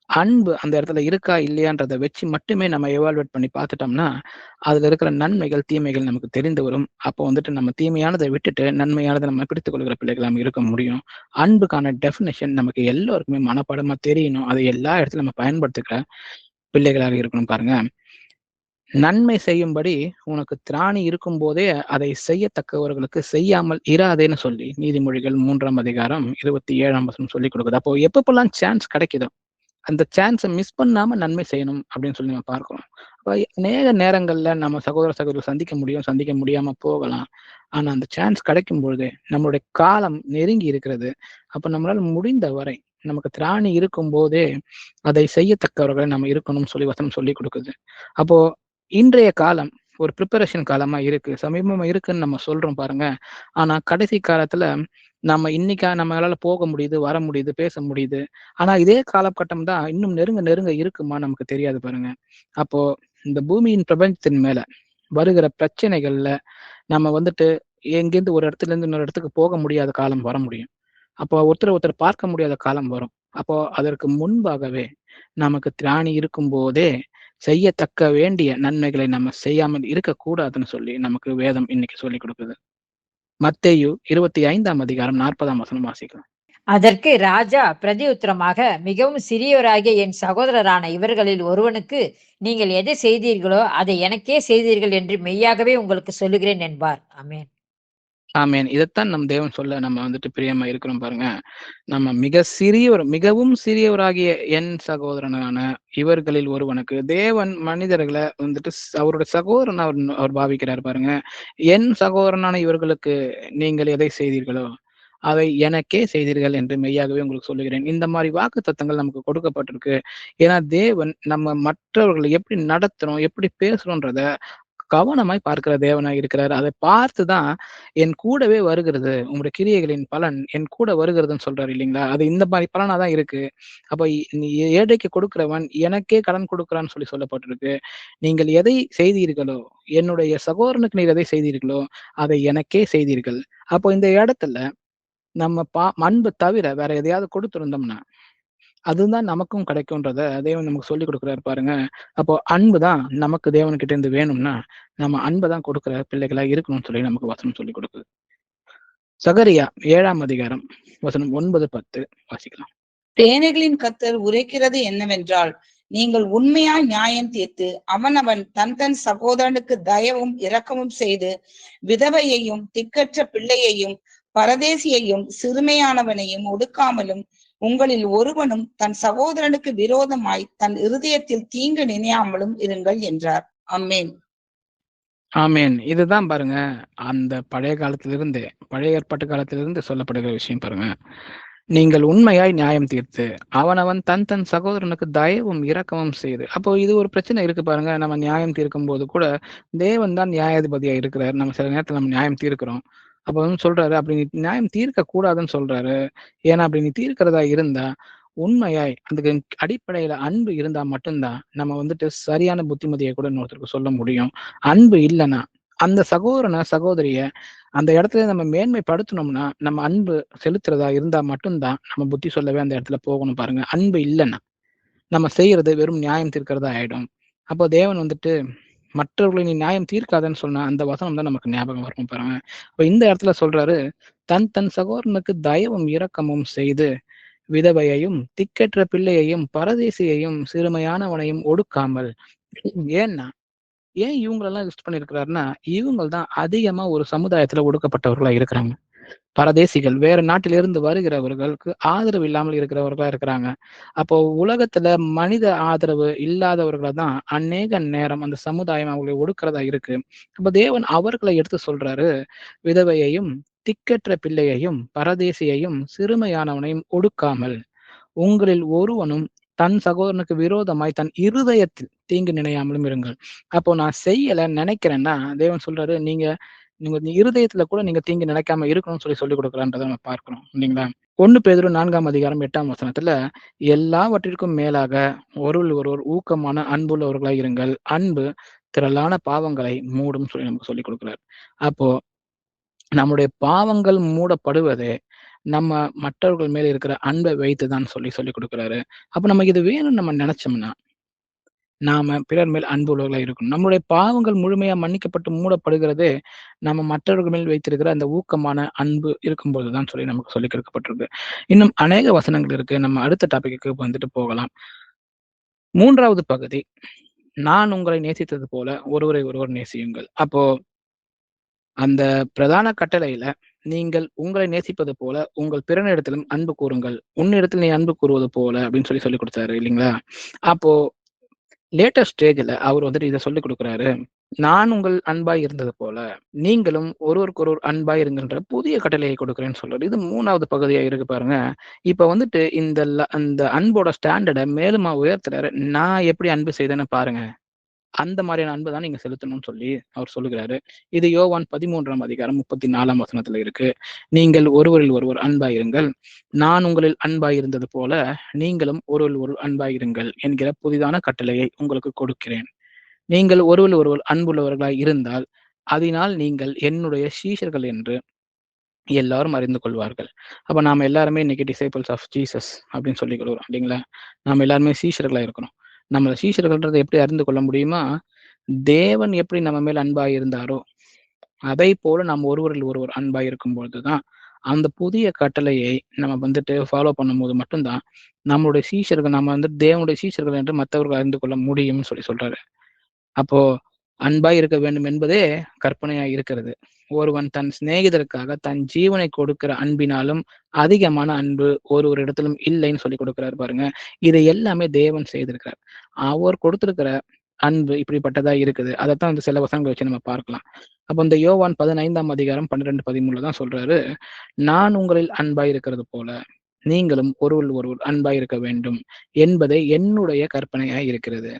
அன்பு அந்த இடத்துல இருக்கா இல்லையான்றதை வச்சு மட்டுமே நம்ம எவால்வேட் பண்ணி பார்த்துட்டோம்னா அதுல இருக்கிற நன்மைகள் தீமைகள் நமக்கு தெரிந்து வரும். அப்போ வந்துட்டு நம்ம தீமையானதை விட்டுட்டு நன்மையானதை நம்ம பிடித்துக் கொள்கிற பிள்ளைகள் நம்ம இருக்க முடியும். அன்புக்கான டெஃபினேஷன் நமக்கு எல்லோருக்குமே மனப்பாடமா தெரியணும். அதை எல்லா இடத்துலயும் நம்ம பயன்படுத்துகிற பிள்ளைகளாக இருக்கணும். பாருங்க, நன்மை செய்யும்படி உனக்கு திராணி இருக்கும் போதே அதை செய்யத்தக்கவர்களுக்கு செய்யாமல் இராதேன்னு சொல்லி நீதிமொழிகள் 3ஆம் அதிகாரம் 27ஆம் வசனம் சொல்லி கொடுக்குது. அப்போ எப்பப்பெல்லாம் சான்ஸ் கிடைக்குதோ அந்த சான்ஸை மிஸ் பண்ணாம நன்மை செய்யணும் அப்படின்னு சொல்லி நம்ம பார்க்கிறோம். அப்ப அநேக நேரங்கள்ல நம்ம சகோதர சகோதரர் சந்திக்க முடியாம போகலாம். ஆனா அந்த சான்ஸ் கிடைக்கும் பொழுது நம்மளுடைய காலம் நெருங்கி இருக்கிறது. அப்ப நம்மளால முடிந்த வரை நமக்கு திராணி இருக்கும் போதே அதை செய்யத்தக்கவர்களை நம்ம இருக்கணும்னு சொல்லி வசனம் சொல்லி கொடுக்குது. அப்போ இன்றைய காலம் ஒரு ப்ரிப்பரேஷன் காலமா இருக்கு, சமீபமா இருக்குன்னு நம்ம சொல்றோம் பாருங்க. ஆனா கடைசி காலத்துல நம்ம இன்னைக்கா நம்மளால போக முடியுது, வர முடியுது, பேச முடியுது. ஆனா இதே காலகட்டம் தான் இன்னும் நெருங்க நெருங்க இருக்குமா நமக்கு தெரியாது பாருங்க. அப்போ இந்த பூமியின் பிரபஞ்சத்தின் மேல வருகிற பிரச்சனைகள்ல நம்ம வந்துட்டு எங்கேருந்து ஒரு இடத்துல இருந்து இன்னொரு இடத்துக்கு போக முடியாத காலம் வர முடியும். அப்போ ஒருத்தர் பார்க்க முடியாத காலம் வரும். அப்போ அதற்கு முன்பாகவே நமக்கு திராணி இருக்கும் போதே செய்யத்தக்க வேண்டிய நன்மைகளை நம்ம செய்யாமல் இருக்கக்கூடாதுன்னு சொல்லி நமக்கு வேதம் இன்னைக்கு சொல்லி கொடுக்குது. மத்தேயு 25ஆம் அதிகாரம் 40ஆம் வசனம் வாசிக்கலாம். அதற்கு ராஜா பிரதியுத்தரமாக, மிகவும் சிறியவராகிய என் சகோதரரான இவர்களில் ஒருவனுக்கு நீங்கள் எதை செய்தீர்களோ அதை எனக்கே செய்தீர்கள் என்று மெய்யாகவே உங்களுக்கு சொல்லுகிறேன் என்பார். ஆமென். ஆமேன். இதைத்தான் நம் தேவன் சொல்ல நம்ம வந்துட்டு பிரியமா இருக்கிறோம் பாருங்க. நம்ம மிகவும் சிறியவராகிய என் சகோதரனான இவர்களில் ஒருவனுக்கு தேவன் மனிதர்களை வந்துட்டு அவருடைய சகோதரன் அவர் பாவிக்கிறார் பாருங்க. என் சகோதரனான இவர்களுக்கு நீங்கள் எதை செய்தீர்களோ அதை எனக்கே செய்தீர்கள் என்று மெய்யாகவே உங்களுக்கு சொல்லுகிறேன். இந்த மாதிரி வாக்கு தத்தங்கள் நமக்கு கொடுக்கப்பட்டிருக்கு. ஏன்னா தேவன் நம்ம மற்றவர்களை எப்படி நடத்துறோம், எப்படி பேசுறோன்றத கவனமாய் பார்க்கிற தேவனாய் இருக்கிறார். அதை பார்த்துதான் என் கூடவே வருகிறது, உங்களுடைய கிரியைகளின் பலன் என் கூட வருகிறதுன்னு சொல்றாரு இல்லைங்களா? அது இந்த மாதிரி பலனாதான் இருக்கு. அப்ப நீ ஏழைக்கு கொடுக்கிறவன் எனக்கே கடன் கொடுக்கிறான்னு சொல்லி சொல்லப்பட்டிருக்கு. நீங்கள் எதை செய்தீர்களோ, என்னுடைய சகோதரனுக்கு நீர் எதை செய்தீர்களோ அதை எனக்கே செய்தீர்கள். அப்போ இந்த இடத்துல நம்ம அன்பு தவிர வேற எதையாவது கொடுத்திருந்தோம்னா அதுதான் நமக்கும் கிடைக்கும்ன்றத தேவன் நமக்கு சொல்லி கொடுக்குறாரு பாருங்க. அப்போ அன்பு தான் நமக்கு தேவன்கிட்ட இருந்து வேணும்னா நம்ம அன்பை தான் கொடுக்குற பிள்ளைகளா இருக்கணும்னு சொல்லி நமக்கு வசனம் சொல்லி கொடுக்குது. சகரியா 7ஆம் அதிகாரம் வசனம் 9-10 வாசிக்கலாம். சேனைகளின் கர்த்தர் உரைக்கிறது என்னவென்றால், நீங்கள் உண்மையாய் நியாயம் தீர்த்து அவனவன் தன் தன் சகோதரனுக்கு தயவும் இரக்கமும் செய்து விதவையையும் திக்கற்ற பிள்ளையையும் பரதேசியையும் சிறுமையானவனையும் ஒடுக்காமலும் உங்களில் ஒருவனும் தன் சகோதரனுக்கு விரோதமாய் தன் இருதயத்தில் தீங்கு நினையாமலும் இருங்கள் என்றார். ஆமென். ஆமேன். இதுதான் பாருங்க அந்த பழைய காலத்திலிருந்து, பழைய ஏற்பாட்டு காலத்திலிருந்து சொல்லப்படுகிற விஷயம் பாருங்க. நீங்கள் உண்மையாய் நியாயம் தீர்த்து அவனவன் தன் தன் சகோதரனுக்கு தயவும் இரக்கமும் செய்து. அப்போ இது ஒரு பிரச்சனை இருக்கு பாருங்க. நம்ம நியாயம் தீர்க்கும் போது கூட தேவன் தான் நியாயாதிபதியா இருக்கிறார். நம்ம சில நேரத்துல நம்ம நியாயம் தீர்க்கிறோம். அப்ப வந்து சொல்றாரு, அப்படி நீ நியாயம் தீர்க்க கூடாதுன்னு சொல்றாரு. ஏன்னா அப்படி நீ தீர்க்கிறதா இருந்தா உண்மையாய் அதுக்கு அடிப்படையில அன்பு இருந்தா மட்டும்தான் நம்ம வந்துட்டு சரியான புத்திமதியை கூட இன்னொருத்தருக்கு சொல்ல முடியும். அன்பு இல்லைன்னா அந்த சகோதரனை சகோதரிய அந்த இடத்துல நம்ம மேன்மைப்படுத்தணும்னா நம்ம அன்பு செலுத்துறதா இருந்தா மட்டும்தான் நம்ம புத்தி சொல்லவே அந்த இடத்துல போகணும் பாருங்க. அன்பு இல்லைன்னா நம்ம செய்யறது வெறும் நியாயம் தீர்க்கிறதா ஆயிடும். அப்போ தேவன் வந்துட்டு மற்றவர்களை நீ நியாயம் தீர்க்காதன்னு சொன்னா அந்த வசனம் தான் நமக்கு ஞாபகம் வரும் பாருங்க. அப்ப இந்த இடத்துல சொல்றாரு, தன் தன் சகோதரனுக்கு தயவும் இரக்கமும் செய்து விதவையையும் திக்கற்ற பிள்ளையையும் பரதேசியையும் சிறுமையானவனையும் ஒடுக்காமல். ஏன்னா ஏன் இவங்களெல்லாம் லிஸ்ட் பண்ணியிருக்கிறாருன்னா, இவங்க தான் அதிகமா ஒரு சமுதாயத்துல ஒடுக்கப்பட்டவர்களா இருக்கிறாங்க. பரதேசிகள், வேற நாட்டிலிருந்து வருகிறவர்களுக்கு ஆதரவு இல்லாமல் இருக்கிறவர்களா இருக்கிறாங்க. அப்போ உலகத்துல மனித ஆதரவு இல்லாதவர்கள தான் அநேக நேரம் அந்த சமுதாயம் அவங்களை ஒடுக்கிறதா இருக்கு. அப்ப தேவன் அவர்களை எடுத்து சொல்றாரு, விதவையையும் திக்கற்ற பிள்ளையையும் பரதேசியையும் சிறுமையானவனையும் ஒடுக்காமல் உங்களில் ஒருவனும் தன் சகோதரனுக்கு விரோதமாய் தன் இருதயத்தில் தீங்கு நினையாமலும் இருங்கள். அப்போ நான் செய்யல நினைக்கிறேன்னா தேவன் சொல்றாரு, நீங்க நீங்க இருதயத்துல கூட நீங்க தீங்கு நினைக்காம இருக்கணும்னு சொல்லிக் கொடுக்குறான்றதை நம்ம பார்க்கணும் இல்லைங்களா? 1 பேதுரு 4ஆம் அதிகாரம் 8ஆம் வசனத்துல எல்லாவற்றிற்கும் மேலாக ஒருவர் ஒருவர் ஊக்கமான அன்புள்ளவர்களாய் இருங்கள். அன்பு திரளான பாவங்களை மூடும் சொல்லி நமக்கு சொல்லிக் கொடுக்கிறார். அப்போ நம்முடைய பாவங்கள் மூடப்படுவதே நம்ம மற்றவர்கள் மேல இருக்கிற அன்பை வைத்துதான் சொல்லிக் கொடுக்கிறாரு. அப்ப நமக்கு இது வேணும்னு நம்ம நினைச்சோம்னா நாம பிறர் மேல் அன்பு உள்ளவர்களா இருக்கணும். நம்மளுடைய பாவங்கள் முழுமையா மன்னிக்கப்பட்டு மூடப்படுகிறதே நம்ம மற்றவர்கள் மேல் வைத்திருக்கிற அந்த ஊக்கமான அன்பு இருக்கும்போதுதான் சொல்லி நமக்கு சொல்லிக் கொடுக்கப்பட்டிருக்கு. இன்னும் அநேக வசனங்கள் இருக்கு. நம்ம அடுத்த டாபிக்கு வந்துட்டு போகலாம். 3வது பகுதி, நான் உங்களை நேசித்தது போல ஒருவரை ஒருவர் நேசியுங்கள். அப்போ அந்த பிரதான கட்டளையில நீங்கள் உங்களை நேசிப்பது போல உங்கள் பிறனிடத்திலும் அன்பு கூறுங்கள். உன்னிடத்தில் நீ அன்பு கூறுவது போல அப்படின்னு சொல்லிக் கொடுத்தாரு இல்லைங்களா? அப்போ லேட்டஸ்ட் ஸ்டேஜ்ல அவர் வந்துட்டு இதை சொல்லிக் கொடுக்குறாரு. நான் உங்கள் அன்பாய் இருந்தது போல நீங்களும் ஒருவருக்கு ஒருவர் அன்பாய் இருங்கன்ற புதிய கட்டளையை கொடுக்குறேன்னு சொல்றாரு. இது 3வது பகுதியா இருக்கு பாருங்க. இப்ப வந்துட்டு அந்த அன்போட ஸ்டாண்டர்டை மேலுமா உயர்த்துறாரு. நான் எப்படி அன்பு செய்தேன்னு பாருங்க. அந்த மாதிரியான அன்பு தான் நீங்க செலுத்தணும்னு சொல்லி அவர் சொல்லுகிறாரு. இது யோவான் 13ஆம் அதிகாரம் 34ஆம் வசனத்துல இருக்கு. நீங்கள் ஒருவரில் ஒருவர் அன்பாயிருங்கள். நான் உங்களில் அன்பாயிருந்தது போல நீங்களும் ஒருவரில் ஒருவர் அன்பாயிருங்கள் என்கிற புதிதான கட்டளையை உங்களுக்கு கொடுக்கிறேன். நீங்கள் ஒருவரில் ஒருவர் அன்புள்ளவர்களாய் இருந்தால் அதனால் நீங்கள் என்னுடைய சீஷர்கள் என்று எல்லாரும் அறிந்து கொள்வார்கள். அப்ப நாம எல்லாருமே இன்னைக்கு டிசைபிள்ஸ் ஆஃப் ஜீசஸ் அப்படின்னு சொல்லிக் கொடுக்குறோம் இல்லைங்களா? நாம எல்லாருமே சீஷர்களா இருக்கணும். நம்மள சீஷர்கள்ன்றதை எப்படி அறிந்து கொள்ள முடியுமா? தேவன் எப்படி நம்ம மேல் அன்பாய் இருந்தாரோ அதை போல நாம் ஒருவரில் ஒருவர் அன்பாய் இருக்கும் பொழுதுதான் அந்த புதிய கட்டளையை நம்ம வந்துட்டு ஃபாலோ பண்ணும்போது மட்டும்தான் நம்மளுடைய சீஷர்கள் நம்ம வந்துட்டு தேவனுடைய சீஷர்கள் என்று மற்றவர்கள் அறிந்து கொள்ள முடியும்னு சொல்றாரு. அப்போ அன்பாய் இருக்க வேண்டும் என்பதே கற்பனையாய் இருக்கிறது. ஒருவன் தன் சிநேகிதருக்காக தன் ஜீவனை கொடுக்கிற அன்பினாலும் அதிகமான அன்பு ஒரு இடத்திலும் இல்லைன்னு சொல்லி கொடுக்கிறாரு பாருங்க. இதை எல்லாமே தேவன் செய்திருக்கிறார். அவர் கொடுத்திருக்கிற அன்பு இப்படிப்பட்டதா இருக்குது. அதைத்தான் வந்து சில வசனங்களை வச்சு நம்ம பார்க்கலாம். அப்போ இந்த யோவான் 15ஆம் அதிகாரம் 12, 13 தான் சொல்றாரு, நான் உங்களில் அன்பாய் இருக்கிறது போல நீங்களும் ஒருவர் ஒருவர் அன்பாய் இருக்க வேண்டும் என்பதே என்னுடைய கற்பனையாய் இருக்கிறது.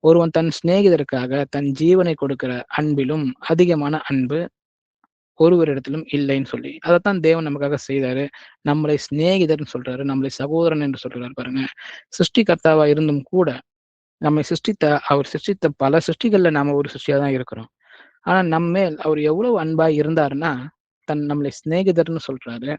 ஒருவன் தன் சிநேகிதருக்காக தன் ஜீவனை கொடுக்கிற அன்பிலும் அதிகமான அன்பு ஒருவரிடத்திலும் இல்லைன்னு சொல்லி அதைத்தான் தேவன் நமக்காக செய்தாரு. நம்மளை சிநேகிதர்னு சொல்றாரு, நம்மளை சகோதரன் என்று சொல்றாரு பாருங்க. சிருஷ்டிகர்த்தாவா இருந்தும் கூட நம்மை அவர் சிருஷ்டித்த பல சிருஷ்டிகள்ல நாம ஒரு சிருஷ்டியா தான் இருக்கிறோம். ஆனா நம்மேல் அவர் எவ்வளவு அன்பாய் இருந்தாருன்னா நம்மளை சிநேகிதர்னு சொல்றாரு,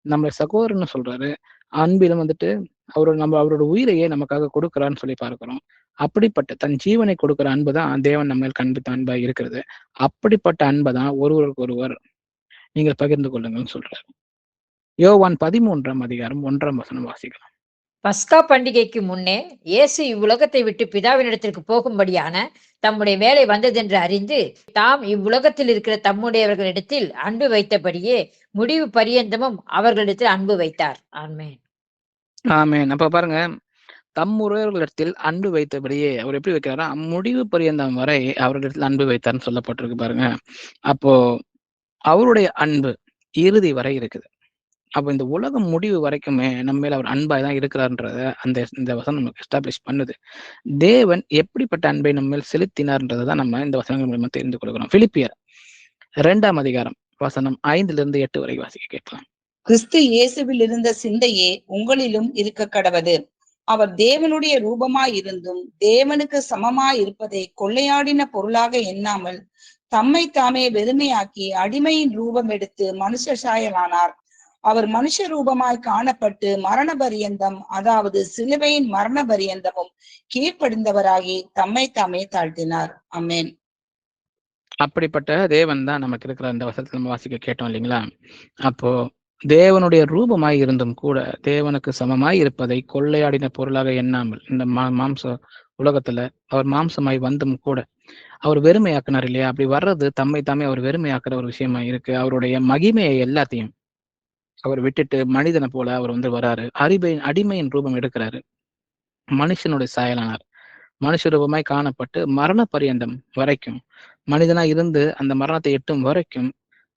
நம்மளை சகோதரன்னு சொல்றாரு. அன்பிலும் வந்துட்டு அவரோட உயிரையே நமக்காக கொடுக்கிறான்னு சொல்லி பார்க்கிறோம். அப்படிப்பட்ட தன் ஜீவனை கொடுக்கிற அன்பு தான் தேவன் நம்ம மேல் கண்பித்த அன்பா இருக்கிறது. அப்படிப்பட்ட அன்பை தான் ஒருவருக்கு ஒருவர் நீங்கள் பகிர்ந்து கொள்ளுங்கள்னு சொல்றாரு. யோவான் 13ஆம் அதிகாரம் 1ஆம் வசனம் வாசிக்கலாம். பஸ்கா பண்டிகைக்கு முன்னே இயேசு இவ்வுலகத்தை விட்டு பிதாவினிடத்திற்கு போகும்படியான தம்முடைய வேலை வந்ததென்று அறிந்து தாம் இவ்வுலகத்தில் இருக்கிற தம்முடையவர்களிடத்தில் அன்பு வைத்தபடியே முடிவு பரியந்தமும் அவர்களிடத்தில் அன்பு வைத்தார். ஆமென். ஆமென். அப்ப பாருங்க, தம்முடையவர்களிடத்தில் அன்பு வைத்தபடியே அவர் எப்படி வைக்கிறாரா, முடிவு பரியந்தம் வரை அவர்களிடத்தில் அன்பு வைத்தார்னு சொல்லப்பட்டிருக்கு பாருங்க. அப்போ அவருடைய அன்பு இறுதி வரை இருக்குது. அப்போ இந்த உலகம் முடிவு வரைக்குமே நம்ம மேல அவர் அன்பாய் தான் இருக்கிறார்ன்றத இந்த வசனம் நமக்கு எஸ்டாப்ளிஷ் பண்ணுது. தேவன் எப்படிப்பட்ட அன்பை நம்ம மேல் செலுத்தினார்ன்றதை தான் நம்ம இந்த வசனங்கள் மூலமா தெரிந்து கொள்கிறோம். பிலிப்பியர் 2ஆம் அதிகாரம் வசனம் 5 8 வரை வாசிக்க கேட்கலாம். கிறிஸ்து இயேசுவில் இருந்த சிந்தையே உங்களிலும் இருக்க கடவது. அவர் தேவனுடைய ரூபமாய் இருந்தும் தேவனுக்கு சமமாய் இருப்பதை கொள்ளையாடின பொருளாக எண்ணாமல் தம்மை தாமே வெறுமையாக்கி அடிமையின் ரூபம் எடுத்து மனுஷ சாயலானார். அவர் மனுஷ ரூபமாய் காணப்பட்டு மரண பரியந்தம், அதாவது சிலுவையின் மரண பரியந்தமும் கீழ்ப்படிந்தவராகி தம்மை தாமே தாழ்த்தினார். ஆமென். அப்படிப்பட்ட தேவன் தான் நமக்கு இருக்கிற அந்த வசனத்தை நம்ம வாசிக்க கேட்டோம் இல்லைங்களா? அப்போ தேவனுடைய ரூபமாய் இருந்தும் கூட தேவனுக்கு சமமாய் இருப்பதை கொள்ளையாடின பொருளாக எண்ணாமல், இந்த மாம்ச உலகத்துல அவர் மாம்சமாய் வந்தும் கூட அவர் வெறுமையாக்குனார் இல்லையா? அப்படி வர்றது தம்மை தாமே அவர் வெறுமையாக்குற ஒரு விஷயமா இருக்கு. அவருடைய மகிமையை எல்லாத்தையும் அவர் விட்டுட்டு மனிதனை போல அவர் வராரு. அடிமையின் ரூபம் எடுக்கிறாரு. மனுஷனுடைய சாயலானார். மனுஷ ரூபமாய் காணப்பட்டு மரண பரியந்தம் வரைக்கும் மனிதனா இருந்து அந்த மரணத்தை எட்டும் வரைக்கும்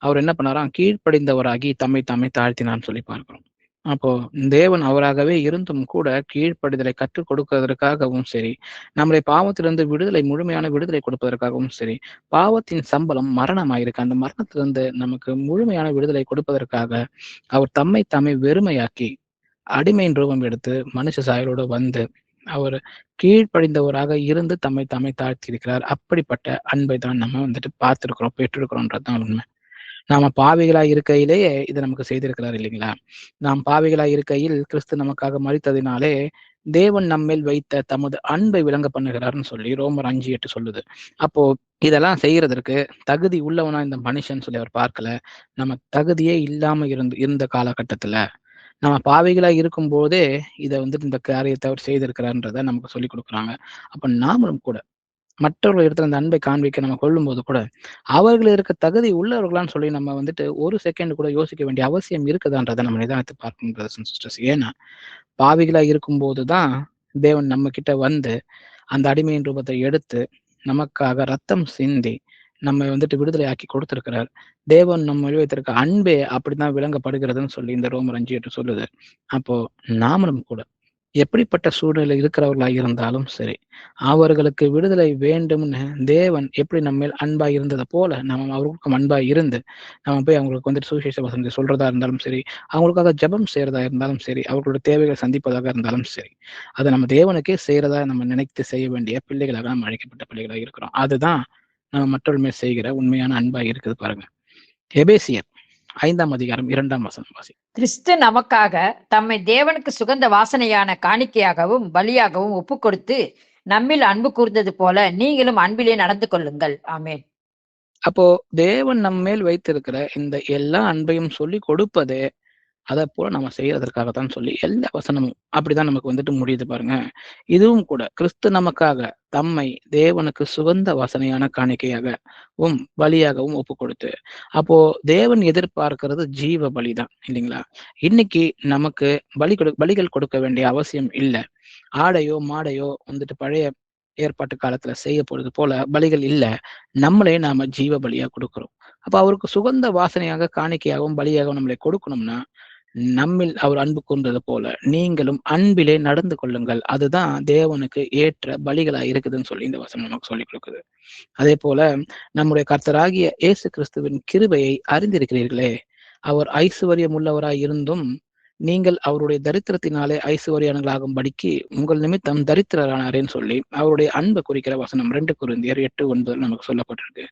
அவர் என்ன பண்ணாராம்? கீழ்ப்படிந்தவராகி தம்மை தாமே தாழ்த்தினார்ன்னு சொல்லி பார்க்கிறோம். அப்போ தேவன் அவராகவே இருந்தும் கூட கீழ்ப்படிதலை கற்றுக் கொடுப்பதற்காகவும் சரி, நம்முடைய பாவத்திலிருந்து முழுமையான விடுதலை கொடுப்பதற்காகவும் சரி, பாவத்தின் சம்பளம் மரணமாயிருக்கு. அந்த மரணத்திலிருந்து நமக்கு முழுமையான விடுதலை கொடுப்பதற்காக அவர் தம்மை தாமே வெறுமையாக்கி அடிமையின் ரூபம் எடுத்து மனுஷ சாயலோடு வந்து அவர் கீழ்ப்படிந்தவராக இருந்து தம்மை தாமே தாழ்த்தியிருக்கிறார். அப்படிப்பட்ட அன்பை தான் நம்ம பார்த்திருக்கிறோம், பெற்றிருக்கிறோம்ன்றதுதான் உண்மை. நாம பாவிகளாய் இருக்கையிலேயே இதை நமக்கு செய்திருக்கிறார் இல்லைங்களா? நாம் பாவிகளாய் இருக்கையில் கிறிஸ்து நமக்காக மரித்ததினாலே தேவன் நம்மேல் வைத்த தமது அன்பை விளங்க பண்ணுகிறார்னு சொல்லி ரோமர் 5:8 சொல்லுது. அப்போ இதெல்லாம் செய்யறதற்கு தகுதி உள்ளவனா இந்த மனுஷன் சொல்லி அவர் பார்க்கல. நம்ம தகுதியே இல்லாம இருந்த காலகட்டத்துல நம்ம பாவிகளா இருக்கும் போதே இதை இந்த காரியத்தை அவர் செய்திருக்கிறார்ன்றத நமக்கு சொல்லி கொடுக்குறாங்க. அப்ப நாமளும் கூட மற்றவர்கள் இடத்துல அந்த அன்பை காண்பிக்க நம்ம கொள்ளும் போது கூட அவர்கள் இருக்க தகுதி உள்ளவர்களான்னு சொல்லி நம்ம ஒரு செகண்ட் கூட யோசிக்க வேண்டிய அவசியம் இருக்குதான்றதை நம்ம நிதானத்தை பார்க்கணும் brothers and sisters. ஏன்னா பாவிகளா இருக்கும் போதுதான் தேவன் நம்ம கிட்ட வந்து அந்த அடிமையின் ரூபத்தை எடுத்து நமக்காக ரத்தம் சிந்தி நம்ம விடுதலை ஆக்கி கொடுத்திருக்கிறார். தேவன் நம்ம வைத்திருக்க அன்பே அப்படிதான் விளங்கப்படுகிறதுன்னு சொல்லி இந்த ரோமர் 5:8 சொல்லுது. அப்போ நாமளும் கூட எப்படிப்பட்ட சூழ்நிலை இருக்கிறவர்களா இருந்தாலும் சரி, அவர்களுக்கு விடுதலை வேண்டும்னு தேவன் எப்படி நம்ம அன்பா இருந்ததை போல நம்ம அவர்களுக்கும் அன்பா இருந்து நம்ம போய் அவங்களுக்கு சுவிசேஷ வசனத்தை சொல்றதா இருந்தாலும் சரி, அவங்களுக்காக ஜெபம் செய்யறதா இருந்தாலும் சரி, அவர்களுடைய தேவைகளை சந்திப்பதாக இருந்தாலும் சரி, அதை நம்ம தேவனுக்கே செய்யறதா நம்ம நினைத்து செய்ய வேண்டிய பிள்ளைகளாக நம்ம அழைக்கப்பட்ட பிள்ளைகளாக இருக்கிறோம். அதுதான் நம்ம மற்றவர்கள் மேல் செய்கிற உண்மையான அன்பா இருக்குது பாருங்க. எபேசியர் 5:2 வாசி. கிறிஸ்து நமக்காக தம்மை தேவனுக்கு சுகந்த வாசனையான காணிக்கையாகவும் பலியாகவும் ஒப்பு கொடுத்து நம்மில் அன்பு கூர்ந்தது போல நீங்களும் அன்பிலே நடந்து கொள்ளுங்கள். ஆமென். அப்போ தேவன் நம்மேல் வைத்திருக்கிற இந்த எல்லா அன்பையும் சொல்லி கொடுப்பதே அதை போல நம்ம செய்யறதற்காகத்தான் சொல்லி எல்லா வசனமும் அப்படிதான் நமக்கு முடியுது பாருங்க. இதுவும் கூட கிறிஸ்து நமக்காக தம்மை தேவனுக்கு சுகந்த வாசனையான காணிக்கையாகவும் பலியாகவும் ஒப்பு கொடுத்து, அப்போ தேவன் எதிர்பார்க்கிறது ஜீவ பலிதான் இல்லைங்களா? இன்னைக்கு நமக்கு பலிகள் கொடுக்க வேண்டிய அவசியம் இல்லை. ஆடையோ மாடையோ பழைய ஏற்பாட்டு காலத்துல செய்ய போறது போல பலிகள் இல்ல. நம்மளே நாம ஜீவ பலியா கொடுக்கிறோம். அப்ப அவருக்கு சுகந்த வாசனையாக காணிக்கையாகவும் பலியாகவும் நம்மளை கொடுக்கணும்னா நம்மில் அவர் அன்பு கூர்ந்தது போல நீங்களும் அன்பிலே நடந்து கொள்ளுங்கள். அதுதான் தேவனுக்கு ஏற்ற பலிகளா இருக்குதுன்னு சொல்லி இந்த வசனம் நமக்கு சொல்லிக் கொடுக்குது. அதே போல நம்முடைய கர்த்தராகிய இயேசு கிறிஸ்துவின் கிருபையை அறிந்திருக்கிறீர்களே. அவர் ஐசுவரியம் உள்ளவராய் இருந்தும் நீங்கள் அவருடைய தரித்திரத்தினாலே ஐசுவரியானங்களாகும்படிக்கு உங்கள் நிமித்தம் தரித்திரரானாரேன்னு சொல்லி அவருடைய அன்பை குறிக்கிற வசனம் 2 கொரிந்தியர் 8:9 நமக்கு சொல்லப்பட்டிருக்கு.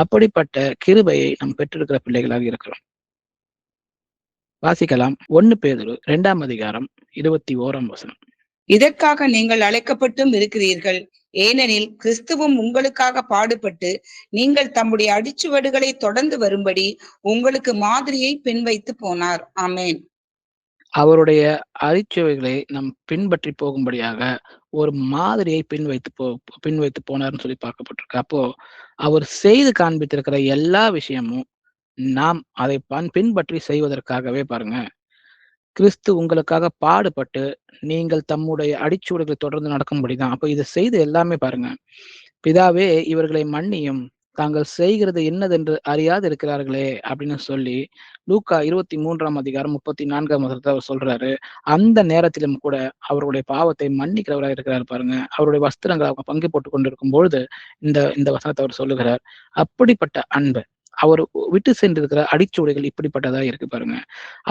அப்படிப்பட்ட கிருபையை நாம் பெற்றிருக்கிற பிள்ளைகளாக இருக்கிறோம். வாசிக்கலாம். 1 பேதுரு 2:21. இதற்காக நீங்கள் அழைக்கப்பட்டும் இருக்கிறீர்கள். ஏனெனில் கிறிஸ்துவும் உங்களுக்காக பாடுபட்டு நீங்கள் தம்முடைய அடிச்சுவடுகளை தொடர்ந்து வரும்படி உங்களுக்கு மாதிரியை பின்வைத்து போனார். ஆமென். அவருடைய அரிச்சுவைகளை நம் பின்பற்றி போகும்படியாக ஒரு மாதிரியை பின்வைத்து போனார்னு சொல்லி பார்க்கப்பட்டிருக்கு. அப்போ அவர் செய்து காண்பித்திருக்கிற எல்லா விஷயமும் நாம் அதை பின்பற்றி செய்வதற்காகவே பாருங்க. கிறிஸ்து உங்களுக்காக பாடுபட்டு நீங்கள் தம்முடைய அடிச்சுவடுகளை தொடர்ந்து நடக்கும்படிதான். அப்போ இதை செய்து எல்லாமே பாருங்க. பிதாவே இவர்களை மன்னியும், தாங்கள் செய்கிறது என்னதென்று அறியாது இருக்கிறார்களே அப்படின்னு சொல்லி லூக்கா 23:34 அவர் சொல்றாரு. அந்த நேரத்திலும் கூட அவருடைய பாவத்தை மன்னிக்கிறவராக இருக்கிறார் பாருங்க. அவருடைய வஸ்திரங்களை அவங்க பங்கு போட்டு கொண்டிருக்கும் பொழுது இந்த வசனத்தை அவர் சொல்லுகிறார். அப்படிப்பட்ட அன்பு அவர் விட்டு சென்றிருக்கிற அடிச்சுவடுகள் இப்படிப்பட்டதா இருக்கு பாருங்க.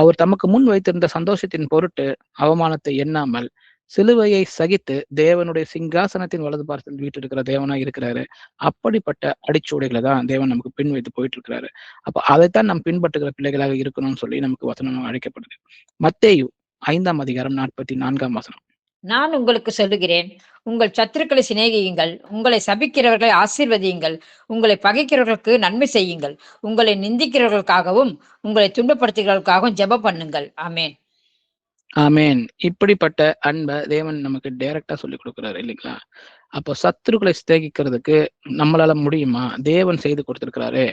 அவர் தமக்கு முன் வைத்திருந்த சந்தோஷத்தின் பொருட்டு அவமானத்தை எண்ணாமல் சிலுவையை சகித்து தேவனுடைய சிங்காசனத்தின் வலது பார்த்தில் வீட்டிருக்கிற தேவனா இருக்கிறாரு. அப்படிப்பட்ட அடிச்சுவடுகளை தான் தேவன் நமக்கு பின் வைத்து போயிட்டு இருக்கிறாரு. அப்ப அதைத்தான் நாம் பின்பற்றுகிற பிள்ளைகளாக இருக்கணும்னு சொல்லி நமக்கு வசனம் அழைக்கப்படுது. மத்தேயு 5:44. நான் உங்களுக்கு சொல்லுகிறேன், உங்கள் சத்துருக்களை சிநேகியுங்கள், உங்களை சபிக்கிறவர்களை ஆசீர்வதியுங்கள், உங்களை பகைக்கிறவர்களுக்கு நன்மை செய்யுங்கள், உங்களை நிந்திக்கிறவர்களுக்காகவும் உங்களை துன்பப்படுத்துகிறவர்களுக்காகவும் ஜெபம் பண்ணுங்கள். ஆமென். ஆமென். இப்படிப்பட்ட அன்ப தேவன் நமக்கு டைரக்ட்டா சொல்லிக் குடுக்குறாரு இல்லைங்களா? அப்போ சத்துருக்களை சிநேகிக்கிறதுக்கு நம்மளால முடியுமா? தேவன் செய்து கொடுத்திருக்கிறாரே.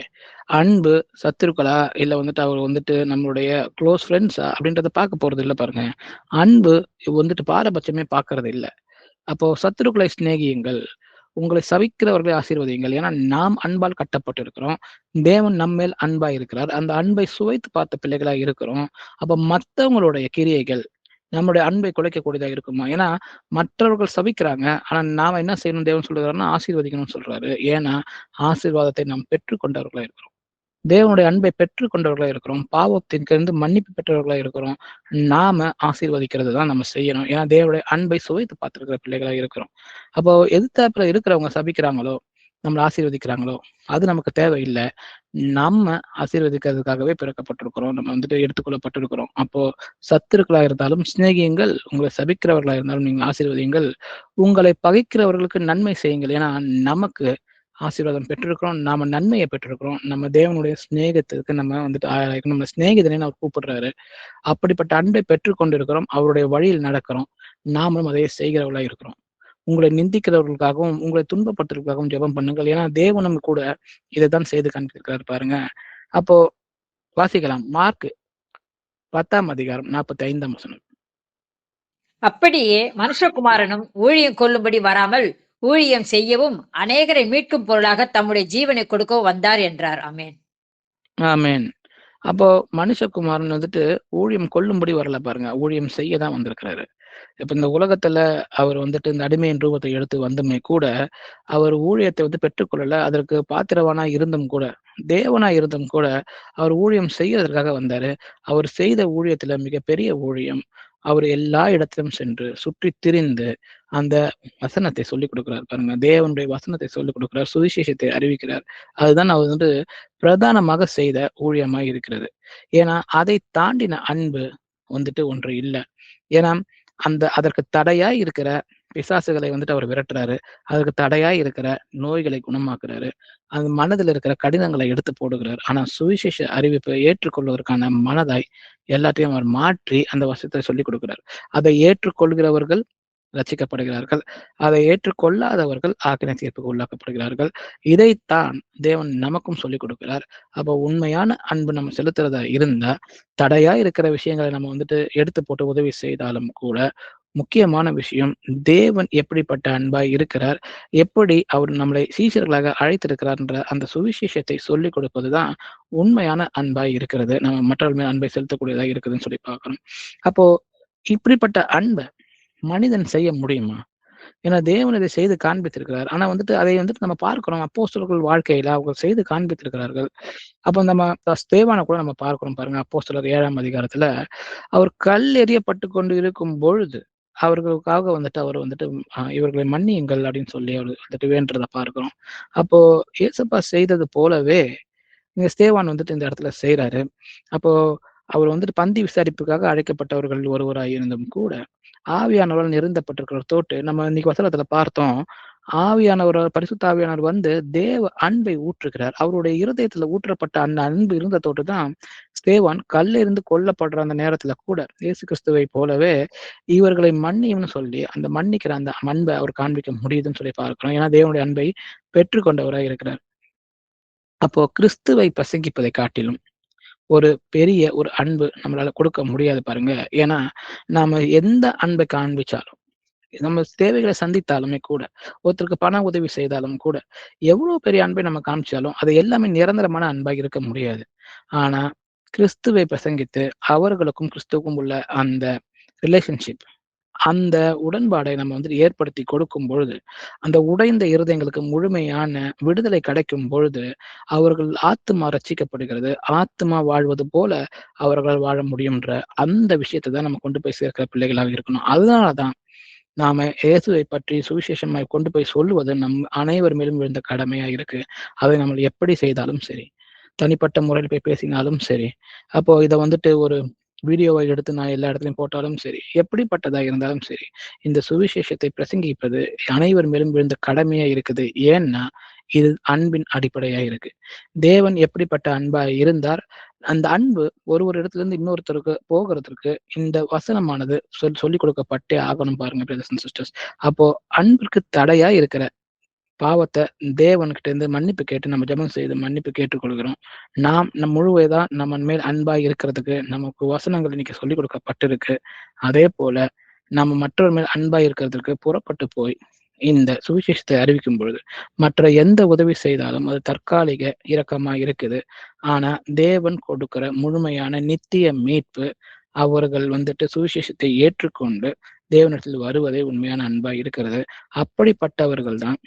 அன்பு சத்துருக்களா? இல்ல வந்துட்டு அவர் வந்துட்டு நம்மளுடைய குளோஸ் ஃப்ரெண்ட்ஸா? அப்படின்றத பார்க்க போறது இல்ல பாருங்க. அன்பு வந்துட்டு பாரபட்சமே பார்க்கறது இல்ல. அப்போ சத்துருக்களை சிநேகியுங்கள். உங்களை சபிக்கிறவர்களை ஆசீர்வதியுங்கள். ஏன்னா நாம் அன்பால் கட்டப்பட்டிருக்கிறோம். தேவன் நம்மேல் அன்பா இருக்கிறார். அந்த அன்பை சுவைத்து பார்த்த பிள்ளைகளா இருக்கிறோம். அப்ப மத்தவங்களுடைய கிரியைகள் நம்முடைய அன்பை குலைக்கக்கூடியதா இருக்குமா? ஏன்னா மற்றவர்கள் சபிக்கிறாங்க. ஆனா நாம என்ன செய்யணும் தேவன் சொல்லுகிறாருன்னா, ஆசீர்வதிக்கணும்னு சொல்றாரு. ஏன்னா ஆசீர்வாதத்தை நாம் பெற்றுக்கொண்டவர்களா இருக்கிறோம். தேவனுடைய அன்பை பெற்றுக்கொண்டவர்களா இருக்கிறோம். பாவத்திற்கிருந்து மன்னிப்பு பெற்றவர்களா இருக்கிறோம். நாம ஆசீர்வதிக்கிறது தான் நம்ம செய்யணும். ஏன்னா தேவனுடைய அன்பை சுவைத்து பார்த்திருக்கிற பிள்ளைகளா இருக்கிறோம். அப்போ எதிர்த்தாப்புல இருக்கிறவங்க சபிக்கிறாங்களோ, நம்மள ஆசீர்வதிக்கிறாங்களோ, அது நமக்கு தேவையில்ல. நம்ம ஆசீர்வதிக்கிறதுக்காகவே பிறக்கப்பட்டிருக்கிறோம். நம்ம வந்துட்டு எடுத்துக்கொள்ளப்பட்டிருக்கிறோம். அப்போ சத்துருக்களா இருந்தாலும் சிநேகியுங்கள். உங்களை சபிக்கிறவர்களா இருந்தாலும் நீங்க ஆசீர்வதியுங்கள். உங்களை பகைக்கிறவர்களுக்கு நன்மை செய்யுங்கள். ஏன்னா நமக்கு ஆசீர்வாதம் பெற்றிருக்கிறோம். நாம நன்மையை பெற்றிருக்கிறோம். நம்ம தேவனுடைய சிநேகத்திற்கு நம்ம வந்துட்டு ஆளாயிருக்கோம். நம்ம சிநேகிதனேன்னு அவர் கூப்பிடுறாரு. அப்படிப்பட்ட அன்பை பெற்றுக் கொண்டிருக்கிறோம். அவருடைய வழியில் நடக்கிறோம். நாமளும் அதையே செய்கிறவர்களா இருக்கிறோம். உங்களை நிந்திக்கிறவர்களுக்காகவும், உங்களை துன்பப்படுத்துறதுக்காகவும் ஜெபம் பண்ணுங்கள். ஏன்னா தேவனும் கூட இதைத்தான் செய்து காண்பித்திருக்கிறார் பாருங்க. அப்போ வாசிக்கலாம். மார்க் 10ஆம் அதிகாரம் 45ஆம் வசனம். அப்படியே மனுஷகுமாரனும் ஊழியம் கொள்ளும்படி வராமல் ஊழியம் செய்யவும் அநேகரை மீட்கும் பொருளாக தம்முடைய ஜீவனை கொடுக்கவும் வந்தார் என்றார். ஆமென். ஆமென். அப்போ மனுஷகுமாரன் வந்துட்டு ஊழியம் கொள்ளும்படி வரல பாருங்க. ஊழியம் செய்ய தான் வந்திருக்கிறாரு. இப்ப இந்த உலகத்துல அவர் வந்துட்டு இந்த அடிமையின் ரூபத்தை எடுத்து வந்துமே கூட, அவர் ஊழியத்தை வந்து பெற்றுக்கொள்ளல. அதற்கு பாத்திரவானா இருந்தும் கூட, தேவனா இருந்தும் கூட, அவர் ஊழியம் செய்யறதற்காக வந்தாரு. அவர் செய்த ஊழியத்துல மிகப்பெரிய ஊழியம். அவர் எல்லா இடத்திலும் சென்று சுற்றித் திரிந்து அந்த வசனத்தை சொல்லிக் கொடுக்கிறார் பாருங்க. தேவனுடைய வசனத்தை சொல்லிக் கொடுக்கிறார். சுவிசேஷத்தை அறிவிக்கிறார். அதுதான் அவர் வந்து பிரதானமாக செய்த ஊழியமாய் இருக்கிறது. ஏன்னா அதை தாண்டின அன்பு வந்துட்டு ஒன்று இல்ல. ஏன்னா அதற்கு தடையாய் இருக்கிற பிசாசுகளை வந்துட்டு அவர் விரட்டுறாரு. அதற்கு தடையாய் இருக்கிற நோய்களை குணமாக்குறாரு. அந்த மனதில் இருக்கிற கடினங்களை எடுத்து போடுகிறார். ஆனா சுவிசேஷ அறிவிப்பை ஏற்றுக்கொள்வதற்கான மனதாய் எல்லாத்தையும் அவர் மாற்றி அந்த வசனத்தை சொல்லிக் கொடுக்கிறார். அதை ஏற்றுக்கொள்கிறவர்கள் ரட்சிக்கப்படுகிறார்கள். அதை ஏற்றுக்கொள்ளாதவர்கள் ஆக்கினை தீர்ப்புக்கு உள்ளாக்கப்படுகிறார்கள். இதைத்தான் தேவன் நமக்கும் சொல்லிக் கொடுக்கிறார். அப்போ உண்மையான அன்பு நம்ம செலுத்துறதா இருந்தா, தடையா இருக்கிற விஷயங்களை நம்ம வந்துட்டு எடுத்து போட்டு உதவி செய்தாலும் கூட, முக்கியமான விஷயம் தேவன் எப்படிப்பட்ட அன்பாய் இருக்கிறார், எப்படி அவர் நம்மளை சீஷர்களாக அழைத்திருக்கிறார்ன்ற அந்த சுவிசேஷத்தை சொல்லிக் கொடுப்பதுதான் உண்மையான அன்பாய் இருக்கிறது. நம்ம மற்றவர்கள் மேல் அன்பை செலுத்தக்கூடியதா இருக்குதுன்னு சொல்லி பார்க்கணும். அப்போ இப்படிப்பட்ட அன்பை மனிதன் செய்ய முடியுமா? ஏன்னா தேவன் இதை செய்து காண்பித்திருக்கிறார். ஆனா வந்துட்டு அதை வந்துட்டு நம்ம பார்க்கிறோம். அப்போஸ்தலர்கள் வாழ்க்கையில அவங்க செய்து காண்பித்திருக்கிறார்கள். அப்ப நம்ம ஸ்தேவான கூட நம்ம பார்க்கிறோம் பாருங்க. அப்போஸ்தலர் 7ஆம் அதிகாரத்துல அவர் கல் எறியப்பட்டு கொண்டு இருக்கும் பொழுது அவர்களுக்காக வந்துட்டு அவர் வந்துட்டு இவர்களை மன்னியுங்கள் அப்படின்னு சொல்லி அவர் வந்துட்டு வேண்டுறத பார்க்கிறோம். அப்போ இயேசப்பா செய்தது போலவே இங்க ஸ்தேவான் வந்துட்டு இந்த இடத்துல செய்றாரு. அப்போ அவர் வந்துட்டு பந்தி விசாரிப்புக்காக அழைக்கப்பட்டவர்கள் ஒருவராய் இருந்தும் கூட ஆவியானவரால் நிறுத்தப்பட்டிருக்கிற தோட்டு நம்ம இன்னைக்கு வசனத்துல பார்த்தோம். ஆவியானவர் பரிசுத்த ஆவியானவர் வந்து தேவ அன்பை ஊற்றுகிறார். அவருடைய இருதயத்துல ஊற்றப்பட்ட அந்த அன்பு இருந்த தோட்டு தான் ஸ்தேவான் கல்லிருந்து கொல்லப்படுற அந்த நேரத்துல கூட இயேசு கிறிஸ்துவை போலவே இவர்களை மன்னியும்னு சொல்லி அந்த மன்னிக்கிற அந்த அன்பை அவர் காண்பிக்க முடியுதுன்னு சொல்லி பார்க்கிறோம். ஏன்னா தேவனுடைய அன்பை பெற்றுக்கொண்டவராய் இருக்கிறார். அப்போ கிறிஸ்துவை பிரசங்கிப்பதை காட்டிலும் ஒரு அன்பு நம்மளால கொடுக்க முடியாது பாருங்க. ஏன்னா நாம எந்த அன்பை காண்பிச்சாலும் நம்ம தேவைகளை சந்தித்தாலுமே கூட, ஒருத்தருக்கு பண உதவி செய்தாலும் கூட, எவ்வளவு பெரிய அன்பை நம்ம காமிச்சாலும் அது எல்லாமே நிரந்தரமான அன்பாக இருக்க முடியாது. ஆனா கிறிஸ்துவை பிரசங்கித்து அவர்களுக்கும் கிறிஸ்துவுக்கும் உள்ள அந்த ரிலேஷன்ஷிப், அந்த உடன்பாடை நம்ம வந்துட்டு ஏற்படுத்தி கொடுக்கும் பொழுது, அந்த உடைந்த இருதயங்களுக்கு முழுமையான விடுதலை கிடைக்கும் பொழுது, அவர்கள் ஆத்துமா ரட்சிக்கப்படுகிறது. ஆத்துமா வாழ்வது போல அவர்களால் வாழ முடியும்ன்ற அந்த விஷயத்தை தான் நம்ம கொண்டு போய் சேர்க்கிற பிள்ளைகளாக இருக்கணும். அதனாலதான் நாம இயேசுவை பற்றி சுவிசேஷமாய் கொண்டு போய் சொல்லுவது நம் அனைவர் மேலும் விழுந்த கடமையா இருக்கு. அதை நம்ம எப்படி செய்தாலும் சரி, தனிப்பட்ட முறையில் போய் பேசினாலும் சரி, அப்போ இதை வந்துட்டு ஒரு வீடியோவை எடுத்து நான் எல்லா இடத்துலையும் போட்டாலும் சரி, எப்படிப்பட்டதா இருந்தாலும் சரி, இந்த சுவிசேஷத்தை பிரசங்கிப்பது அனைவர் மேலும் விழுந்த கடமையா இருக்குது. ஏன்னா இது அன்பின் அடிப்படையா இருக்கு. தேவன் எப்படிப்பட்ட அன்பா இருந்தார், அந்த அன்பு ஒரு இடத்துல இருந்து இன்னொருத்தருக்கு போகிறதுக்கு இந்த வசனமானது சொல்லிக் கொடுக்கப்பட்டே ஆகணும் பாருங்க பிரதர்ஸ் அண்ட் சிஸ்டர்ஸ். அப்போ அன்பிற்கு தடையா இருக்கிற பாவத்தை தேவன்கிட்ட இருந்து மன்னிப்பு கேட்டு நம்ம ஜெபம் செய்து மன்னிப்பு கேட்டுக்கொள்கிறோம். நம் முழுவதா நம்ம மேல் அன்பாய் இருக்கிறதுக்கு நமக்கு வசனங்கள் இன்னைக்கு சொல்லிக் கொடுக்கப்பட்டிருக்கு. அதே போல நம்ம மற்றவர் மேல் அன்பாய் இருக்கிறதுக்கு புறப்பட்டு போய் இந்த சுவிசேஷத்தை அறிவிக்கும் பொழுது மற்ற எந்த உதவி செய்தாலும் அது தற்காலிக இரக்கமா இருக்குது. ஆனா தேவன் கொடுக்கிற முழுமையான நித்திய மீட்பு அவர்கள் சுவிசேஷத்தை ஏற்றுக்கொண்டு தேவனிடத்தில் வருவதே உண்மையான அன்பா இருக்கிறது. அப்படிப்பட்டவர்கள் தான்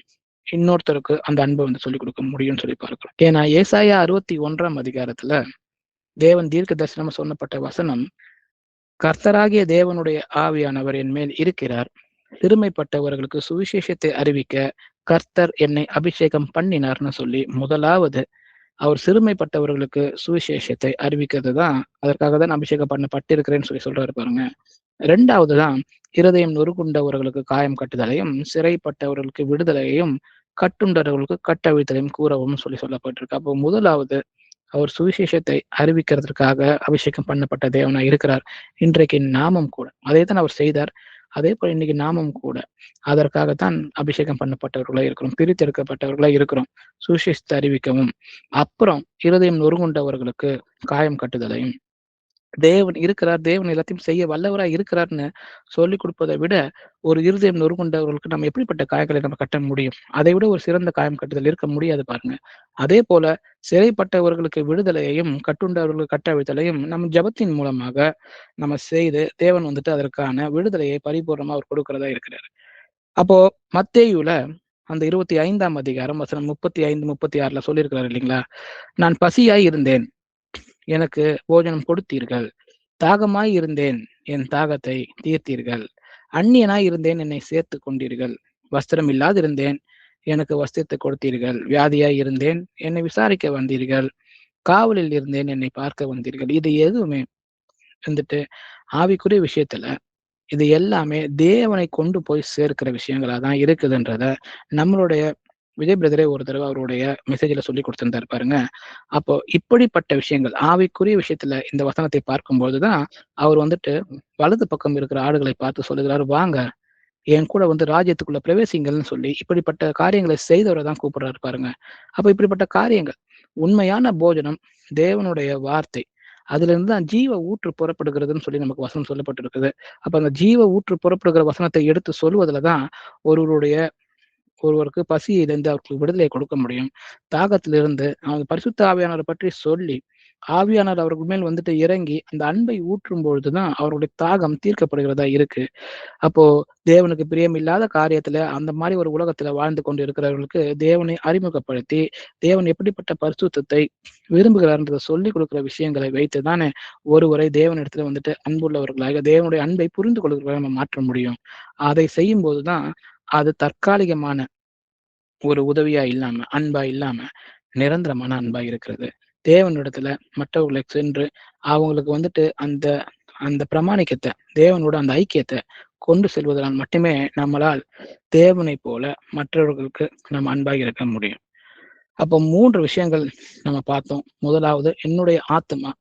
இன்னொருத்தருக்கு அந்த அன்பை சொல்லிக் கொடுக்க முடியும்னு சொல்லி பார்க்கிறோம். ஏன்னா ஏசாயா 61ஆம் அதிகாரத்துல தேவன் தீர்க்க தரிசனமா சொன்னப்பட்ட வசனம், கர்த்தராகிய தேவனுடைய ஆவியானவர் என் மேல் இருக்கிறார், சிறுமைப்பட்டவர்களுக்கு சுவிசேஷத்தை அறிவிக்க கர்த்தர் என்னை அபிஷேகம் பண்ணினார்னு சொல்லி முதலாவது அவர் சிறுமைப்பட்டவர்களுக்கு சுவிசேஷத்தை அறிவிக்கிறது தான், அதற்காக தான் அபிஷேகம் பண்ணப்பட்டிருக்கிறேன்னு சொல்லி சொல்றாரு பாருங்க. இரண்டாவதுதான் இருதயம் நொறுகுண்டவர்களுக்கு காயம் கட்டுதலையும் சிறைப்பட்டவர்களுக்கு விடுதலையையும் கட்டுண்டவர்களுக்கு கட்டவிழ்த்தலையும் கூறவும் சொல்லி சொல்லப்பட்டிருக்கு. அப்போ முதலாவது அவர் சுவிசேஷத்தை அறிவிக்கிறதுக்காக அபிஷேகம் பண்ணப்பட்ட தேவனா இருக்கிறார். இன்றைக்கு நாமும் கூட அதே தான் அவர் செய்தார். அதே போல இன்னைக்கு நாமும் கூட அதற்காகத்தான் அபிஷேகம் பண்ணப்பட்டவர்களா இருக்கிறோம், பிரித்தெடுக்கப்பட்டவர்களா இருக்கிறோம், சுவிசேஷத்தை அறிவிக்கவும். அப்புறம் இருதயம் நொறுங்குண்டவர்களுக்கு காயம் கட்டுதலையும், தேவன் இருக்கிறார், தேவன் எல்லாத்தையும் செய்ய வல்லவராய் இருக்கிறார்னு சொல்லிக் கொடுப்பதை விட ஒரு இருதயம் நொறுங்குண்டவர்களுக்கு நம்ம எப்படிப்பட்ட காயங்களை நம்ம கட்ட முடியும்? அதை விட ஒரு சிறந்த காயம் கட்டுதல் இருக்க முடியாது பாருங்க. அதே போல சிறைப்பட்டவர்களுக்கு விடுதலையையும் கட்டுண்டவர்களுக்கு கட்டவிழ்த்தலையும் நம்ம ஜபத்தின் மூலமாக நம்ம செய்து தேவன் அதற்கான விடுதலையை பரிபூர்ணமா அவர் கொடுக்கிறதா இருக்கிறார். அப்போ மத்தேயுல அந்த 25ஆம் அதிகாரம் வசனம் 35, 36 சொல்லியிருக்கிறார் இல்லைங்களா? நான் பசியாய் இருந்தேன், எனக்கு போஜனம் கொடுத்தீர்கள், தாகமாய் இருந்தேன், என் தாகத்தை தீர்த்தீர்கள், அந்நியனாய் இருந்தேன், என்னை சேர்த்து கொண்டீர்கள், வஸ்திரம் இல்லாதிருந்தேன், எனக்கு வஸ்திரத்தை கொடுத்தீர்கள், வியாதியாய் இருந்தேன், என்னை விசாரிக்க வந்தீர்கள், காவலில் இருந்தேன், என்னை பார்க்க வந்தீர்கள். இது எதுவுமே ஆவிக்குரிய விஷயத்துல இது எல்லாமே தேவனை கொண்டு போய் சேர்க்கிற விஷயங்களா தான் இருக்குதுன்றத நம்மளுடைய விஜய் பிரதரே ஒரு தடவை அவருடைய மெசேஜ்ல சொல்லி கொடுத்திருந்தாரு பாருங்க. அப்போ இப்படிப்பட்ட விஷயங்கள் ஆவிக்குரிய விஷயத்துல இந்த வசனத்தை பார்க்கும்போதுதான் அவர் வலது பக்கம் இருக்கிற ஆடுகளை பார்த்து சொல்லுகிறாரு, வாங்க என் கூட ராஜ்யத்துக்குள்ள பிரவேசிங்கள்னு சொல்லி இப்படிப்பட்ட காரியங்களை செய்தவரை தான் கூப்பிடுறாரு பாருங்க. அப்ப இப்படிப்பட்ட காரியங்கள், உண்மையான போஜனம் தேவனுடைய வார்த்தை, அதுல இருந்து தான் ஜீவ ஊற்று புறப்படுகிறதுன்னு சொல்லி நமக்கு வசனம் சொல்லப்பட்டிருக்குது. அப்ப அந்த ஜீவ ஊற்று புறப்படுகிற வசனத்தை எடுத்து சொல்வதுலதான் ஒருவருக்கு பசியிலிருந்து அவருக்கு விடுதலை கொடுக்க முடியும். தாகத்திலிருந்து அவங்க பரிசுத்த ஆவியானவரை பற்றி சொல்லி ஆவியானவர் அவர்கள் மேல் இறங்கி அந்த அன்பை ஊற்றும் பொழுதுதான் அவருடைய தாகம் தீர்க்கப்படுகிறதா இருக்கு. அப்போ தேவனுக்கு பிரியமில்லாத காரியத்துல அந்த மாதிரி ஒரு உலகத்துல வாழ்ந்து கொண்டு இருக்கிறவர்களுக்கு தேவனை அறிமுகப்படுத்தி தேவன் எப்படிப்பட்ட பரிசுத்தத்தை விரும்புகிறார்ன்றதை சொல்லி கொடுக்கிற விஷயங்களை வைத்து தானே ஒருவரை தேவனிடத்துல அன்புள்ளவர்களாக தேவனுடைய அன்பை புரிந்து கொள்கிறவர்களாக நம்ம மாற்ற முடியும். அதை செய்யும் போதுதான் அது தற்காலிகமான ஒரு உதவியா இல்லாம, அன்பா இல்லாம நிரந்தரமான அன்பா இருக்கிறது. தேவனிடத்துல மற்றவர்களை சென்று அவங்களுக்கு அந்த அந்த பிரமாணிக்கத்தை, தேவனோட அந்த ஐக்கியத்தை கொண்டு செல்வதனால் மட்டுமே நம்மளால் தேவனை போல மற்றவர்களுக்கு நம்ம அன்பாக இருக்க முடியும். அப்போ 3 விஷயங்கள் நம்ம பார்த்தோம். முதலாவது, என்னுடைய ஆத்மா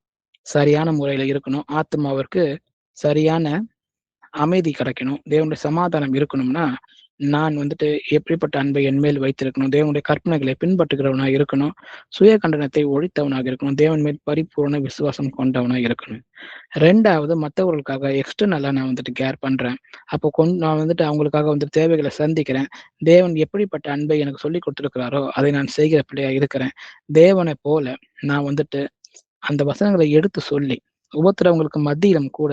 சரியான முறையில இருக்கணும், ஆத்மாவிற்கு சரியான அமைதி கிடைக்கணும், தேவனுடைய சமாதானம் இருக்கணும்னா நான் எப்படிப்பட்ட அன்பை என் மேல் வைத்திருக்கணும், தேவனுடைய கற்பனைகளை பின்பற்றுகிறவனாக இருக்கணும், சுய கண்டனத்தை ஒழித்தவனாக இருக்கணும், தேவன் மேல் பரிபூர்ண விசுவாசம் கொண்டவனாக இருக்கணும். 2வது, மற்றவர்களுக்காக எக்ஸ்டர்னலா நான் கேர் பண்றேன். அப்போ நான் அவங்களுக்காக தேவைகளை சந்திக்கிறேன். தேவன் எப்படிப்பட்ட அன்பை எனக்கு சொல்லி கொடுத்திருக்கிறாரோ அதை நான் செய்கிற பிள்ளையா இருக்கிறேன். தேவனை போல நான் அந்த வசனங்களை எடுத்து சொல்லி உபத்திரவங்களுக்கு மத்தியிலும் கூட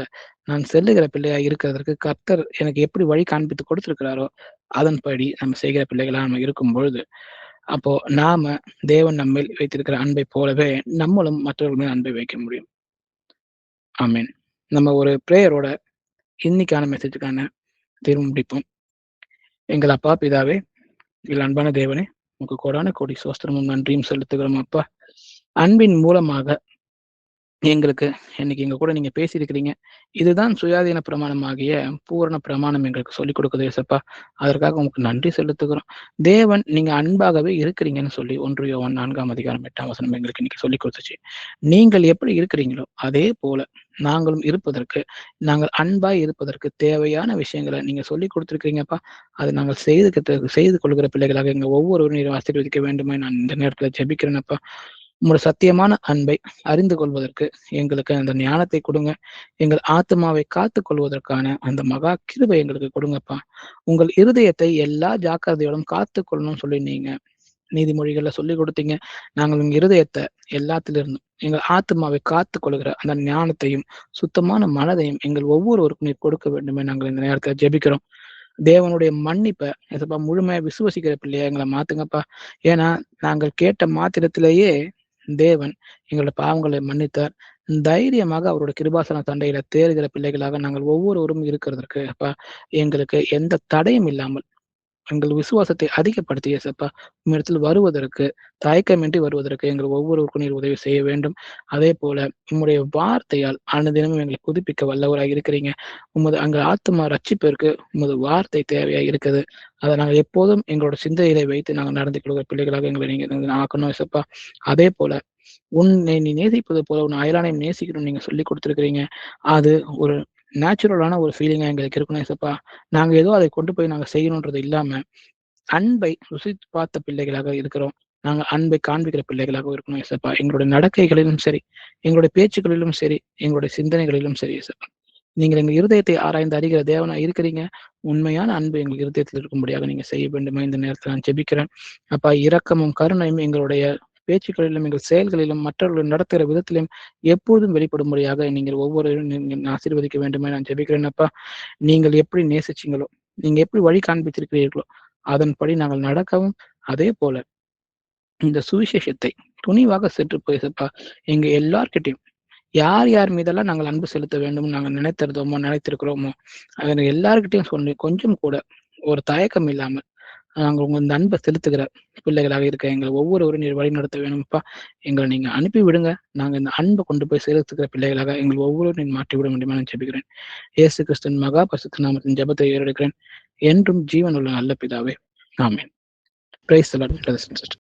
நான் செல்லுகிற பிள்ளையா இருக்கிறதற்கு கர்த்தர் எனக்கு எப்படி வழி காண்பித்து கொடுத்திருக்கிறாரோ அதன்படி நம்ம செய்கிற பிள்ளைகளா நம்ம இருக்கும் பொழுது, அப்போ நாம தேவன் நம்மேல் வைத்திருக்கிற அன்பை போலவே நம்மளும் மற்றவர்கள் மேல் அன்பை வைக்க முடியும். ஆமீன். நம்ம ஒரு பிரேயரோட இன்னைக்கான மெசேஜுக்கான தீர்வு முடிப்போம். எங்கள் அப்பா பிதாவே, எங்கள் அன்பான தேவனே, உங்களுக்கு கோடான கோடி சோஸ்திரமும் நன்றியும் செலுத்துகிறோம் அப்பா. அன்பின் மூலமாக எங்களுக்கு இன்னைக்கு எங்க கூட நீங்க பேசியிருக்கிறீங்க. இதுதான் சுயாதீன பிரமாணமாகிய பூரண பிரமாணம் எங்களுக்கு சொல்லிக் கொடுக்குது ஏசப்பா. அதற்காக உங்களுக்கு நன்றி செலுத்துகிறோம். தேவன் நீங்க அன்பாகவே இருக்கிறீங்கன்னு சொல்லி 1 யோவான் 4:8 எங்களுக்கு இன்னைக்கு சொல்லிக் கொடுத்துச்சு. நீங்கள் எப்படி இருக்கிறீங்களோ அதே போல நாங்களும் இருப்பதற்கு, நாங்கள் அன்பாய் இருப்பதற்கு தேவையான விஷயங்களை நீங்க சொல்லிக் கொடுத்துருக்கிறீங்கப்பா. அதை நாங்கள் செய்து கொள்கிற பிள்ளைகளாக எங்க ஒவ்வொருவரும் நீர் ஆசீர்வதிக்க வேண்டுமே நான் இந்த நேரத்துல ஜெபிக்கிறேனப்பா. உங்களுடைய சத்தியமான அன்பை அறிந்து கொள்வதற்கு எங்களுக்கு அந்த ஞானத்தை கொடுங்க. எங்கள் ஆத்மாவை காத்துக் கொள்வதற்கான அந்த மகா கிருபை எங்களுக்கு கொடுங்கப்பா. உங்கள் இருதயத்தை எல்லா ஜாக்கிரதையோடும் காத்துக் கொள்ளணும்னு சொல்லி நீங்க நீதிமொழிகள்ல சொல்லி கொடுத்தீங்க. நாங்கள் உங்க இருதயத்தை எல்லாத்திலிருந்தும் எங்கள் ஆத்மாவை காத்துக் கொள்கிற அந்த ஞானத்தையும் சுத்தமான மனதையும் எங்கள் ஒவ்வொருவருக்கும் நீர் கொடுக்க வேண்டுமே நாங்கள் இந்த நேரத்தை ஜெபிக்கிறோம். தேவனுடைய மன்னிப்பை எசப்பா முழுமையா விசுவசிக்கிற பிள்ளையா எங்களை மாத்துங்கப்பா. ஏன்னா நாங்கள் கேட்ட மாத்திரத்திலேயே தேவன் எங்களோட பாவங்களை மன்னித்தார். தைரியமாக அவருடைய கிருபாசன தண்டையில தேறுகிற பிள்ளைகளாக நாங்கள் ஒவ்வொருவரும் இருக்கிறதற்கு அப்பா எங்களுக்கு எந்த தடையும் இல்லாமல் எங்கள் விசுவாசத்தை அதிகப்படுத்தி ஏசப்பா உம்மிடத்தில் வருவதற்கு தயக்கமின்றி வருவதற்கு எங்கள் ஒவ்வொருவருக்கும் நீர் உதவி செய்ய வேண்டும். அதே போல உம்முடைய வார்த்தையால் அனுதினமும் எங்களை புதுப்பிக்க வல்லவராக இருக்கிறீங்க. உமது அங்க ஆத்மா ரட்சிப்பிற்கு உமது வார்த்தை தேவையாக இருக்குது. அதை நாங்கள் எப்போதும் எங்களோட சிந்தையிலே வைத்து நாங்கள் நடந்து கொள்கிற பிள்ளைகளாக எங்களை நீங்க ஆக்கணும் ஏசப்பா. அதே போல உன்னை நீ நேசிப்பது போல உன் அயலானையும் நேசிக்கணும்னு நீங்க சொல்லி கொடுத்துருக்கிறீங்க. அது ஒரு நேச்சுரலான ஒரு ஃபீலிங்கா எங்களுக்கு இருக்கணும் ஏசப்பா. நாங்க ஏதோ அதை கொண்டு போய் நாங்க செய்யணுன்றது இல்லாம அன்பை ருசித்து பார்த்த பிள்ளைகளாக இருக்கிறோம். நாங்க அன்பை காண்பிக்கிற பிள்ளைகளாக இருக்கணும் ஏசப்பா. எங்களுடைய நடக்கைகளிலும் சரி, எங்களுடைய பேச்சுக்களிலும் சரி, எங்களுடைய சிந்தனைகளிலும் சரி ஏசப்பா. நீங்கள் எங்கள் இருதயத்தை ஆராய்ந்து அறிகிற தேவனா இருக்கிறீங்க. உண்மையான அன்பு எங்கள் இருதயத்தில் இருக்கும்படியாக நீங்க செய்ய வேண்டுமா இந்த நேரத்தில் நான் ஜெபிக்கிறேன். அப்பா இரக்கமும் கருணையும் எங்களுடைய பேச்சுக்களிலும் எங்கள் செயல்களிலும் மற்றவர்களை நடத்துகிற விதத்திலும் எப்போதும் வெளிப்படும்படியாக நீங்கள் ஒவ்வொருவரும் நீங்கள் ஆசீர்வதிக்க வேண்டுமே நான் ஜெபிக்கிறேன் அப்பா. நீங்கள் எப்படி நேசிச்சீங்களோ, நீங்க எப்படி வழி காண்பித்திருக்கிறீர்களோ அதன்படி நாங்கள் நடக்கவும், அதே போல இந்த சுவிசேஷத்தை துணிவாக சென்று போய்ப்பா எங்க எல்லார்கிட்டையும் யார் யார் மீதெல்லாம் நாங்கள் அன்பு செலுத்த வேண்டும் நாங்கள் நினைத்திருக்கிறோமோ அதை எல்லார்கிட்டையும் சொல்லி கொஞ்சம் கூட ஒரு தயக்கம் இல்லாமல் நாங்கள் உங்க இந்த அன்பை செலுத்துகிற பிள்ளைகளாக இருக்க எங்களை ஒவ்வொருவரும் நீர் வழி நடத்த வேணும்ப்பா. எங்களை நீங்க அனுப்பி விடுங்க. நாங்கள் இந்த அன்பை கொண்டு போய் செலுத்துகிற பிள்ளைகளாக எங்கள் ஒவ்வொருவரும் நீ மாற்றி விட முடியுமா நான் ஜெபிக்கிறேன். இயேசு கிறிஸ்துவின் மகா பரிசுத்த நாமத்தின் ஜெபத்தை ஏறெடுக்கிறேன். என்றும் ஜீவன் உள்ள நல்ல பிதாவே, ஆமென். Praise the Lord.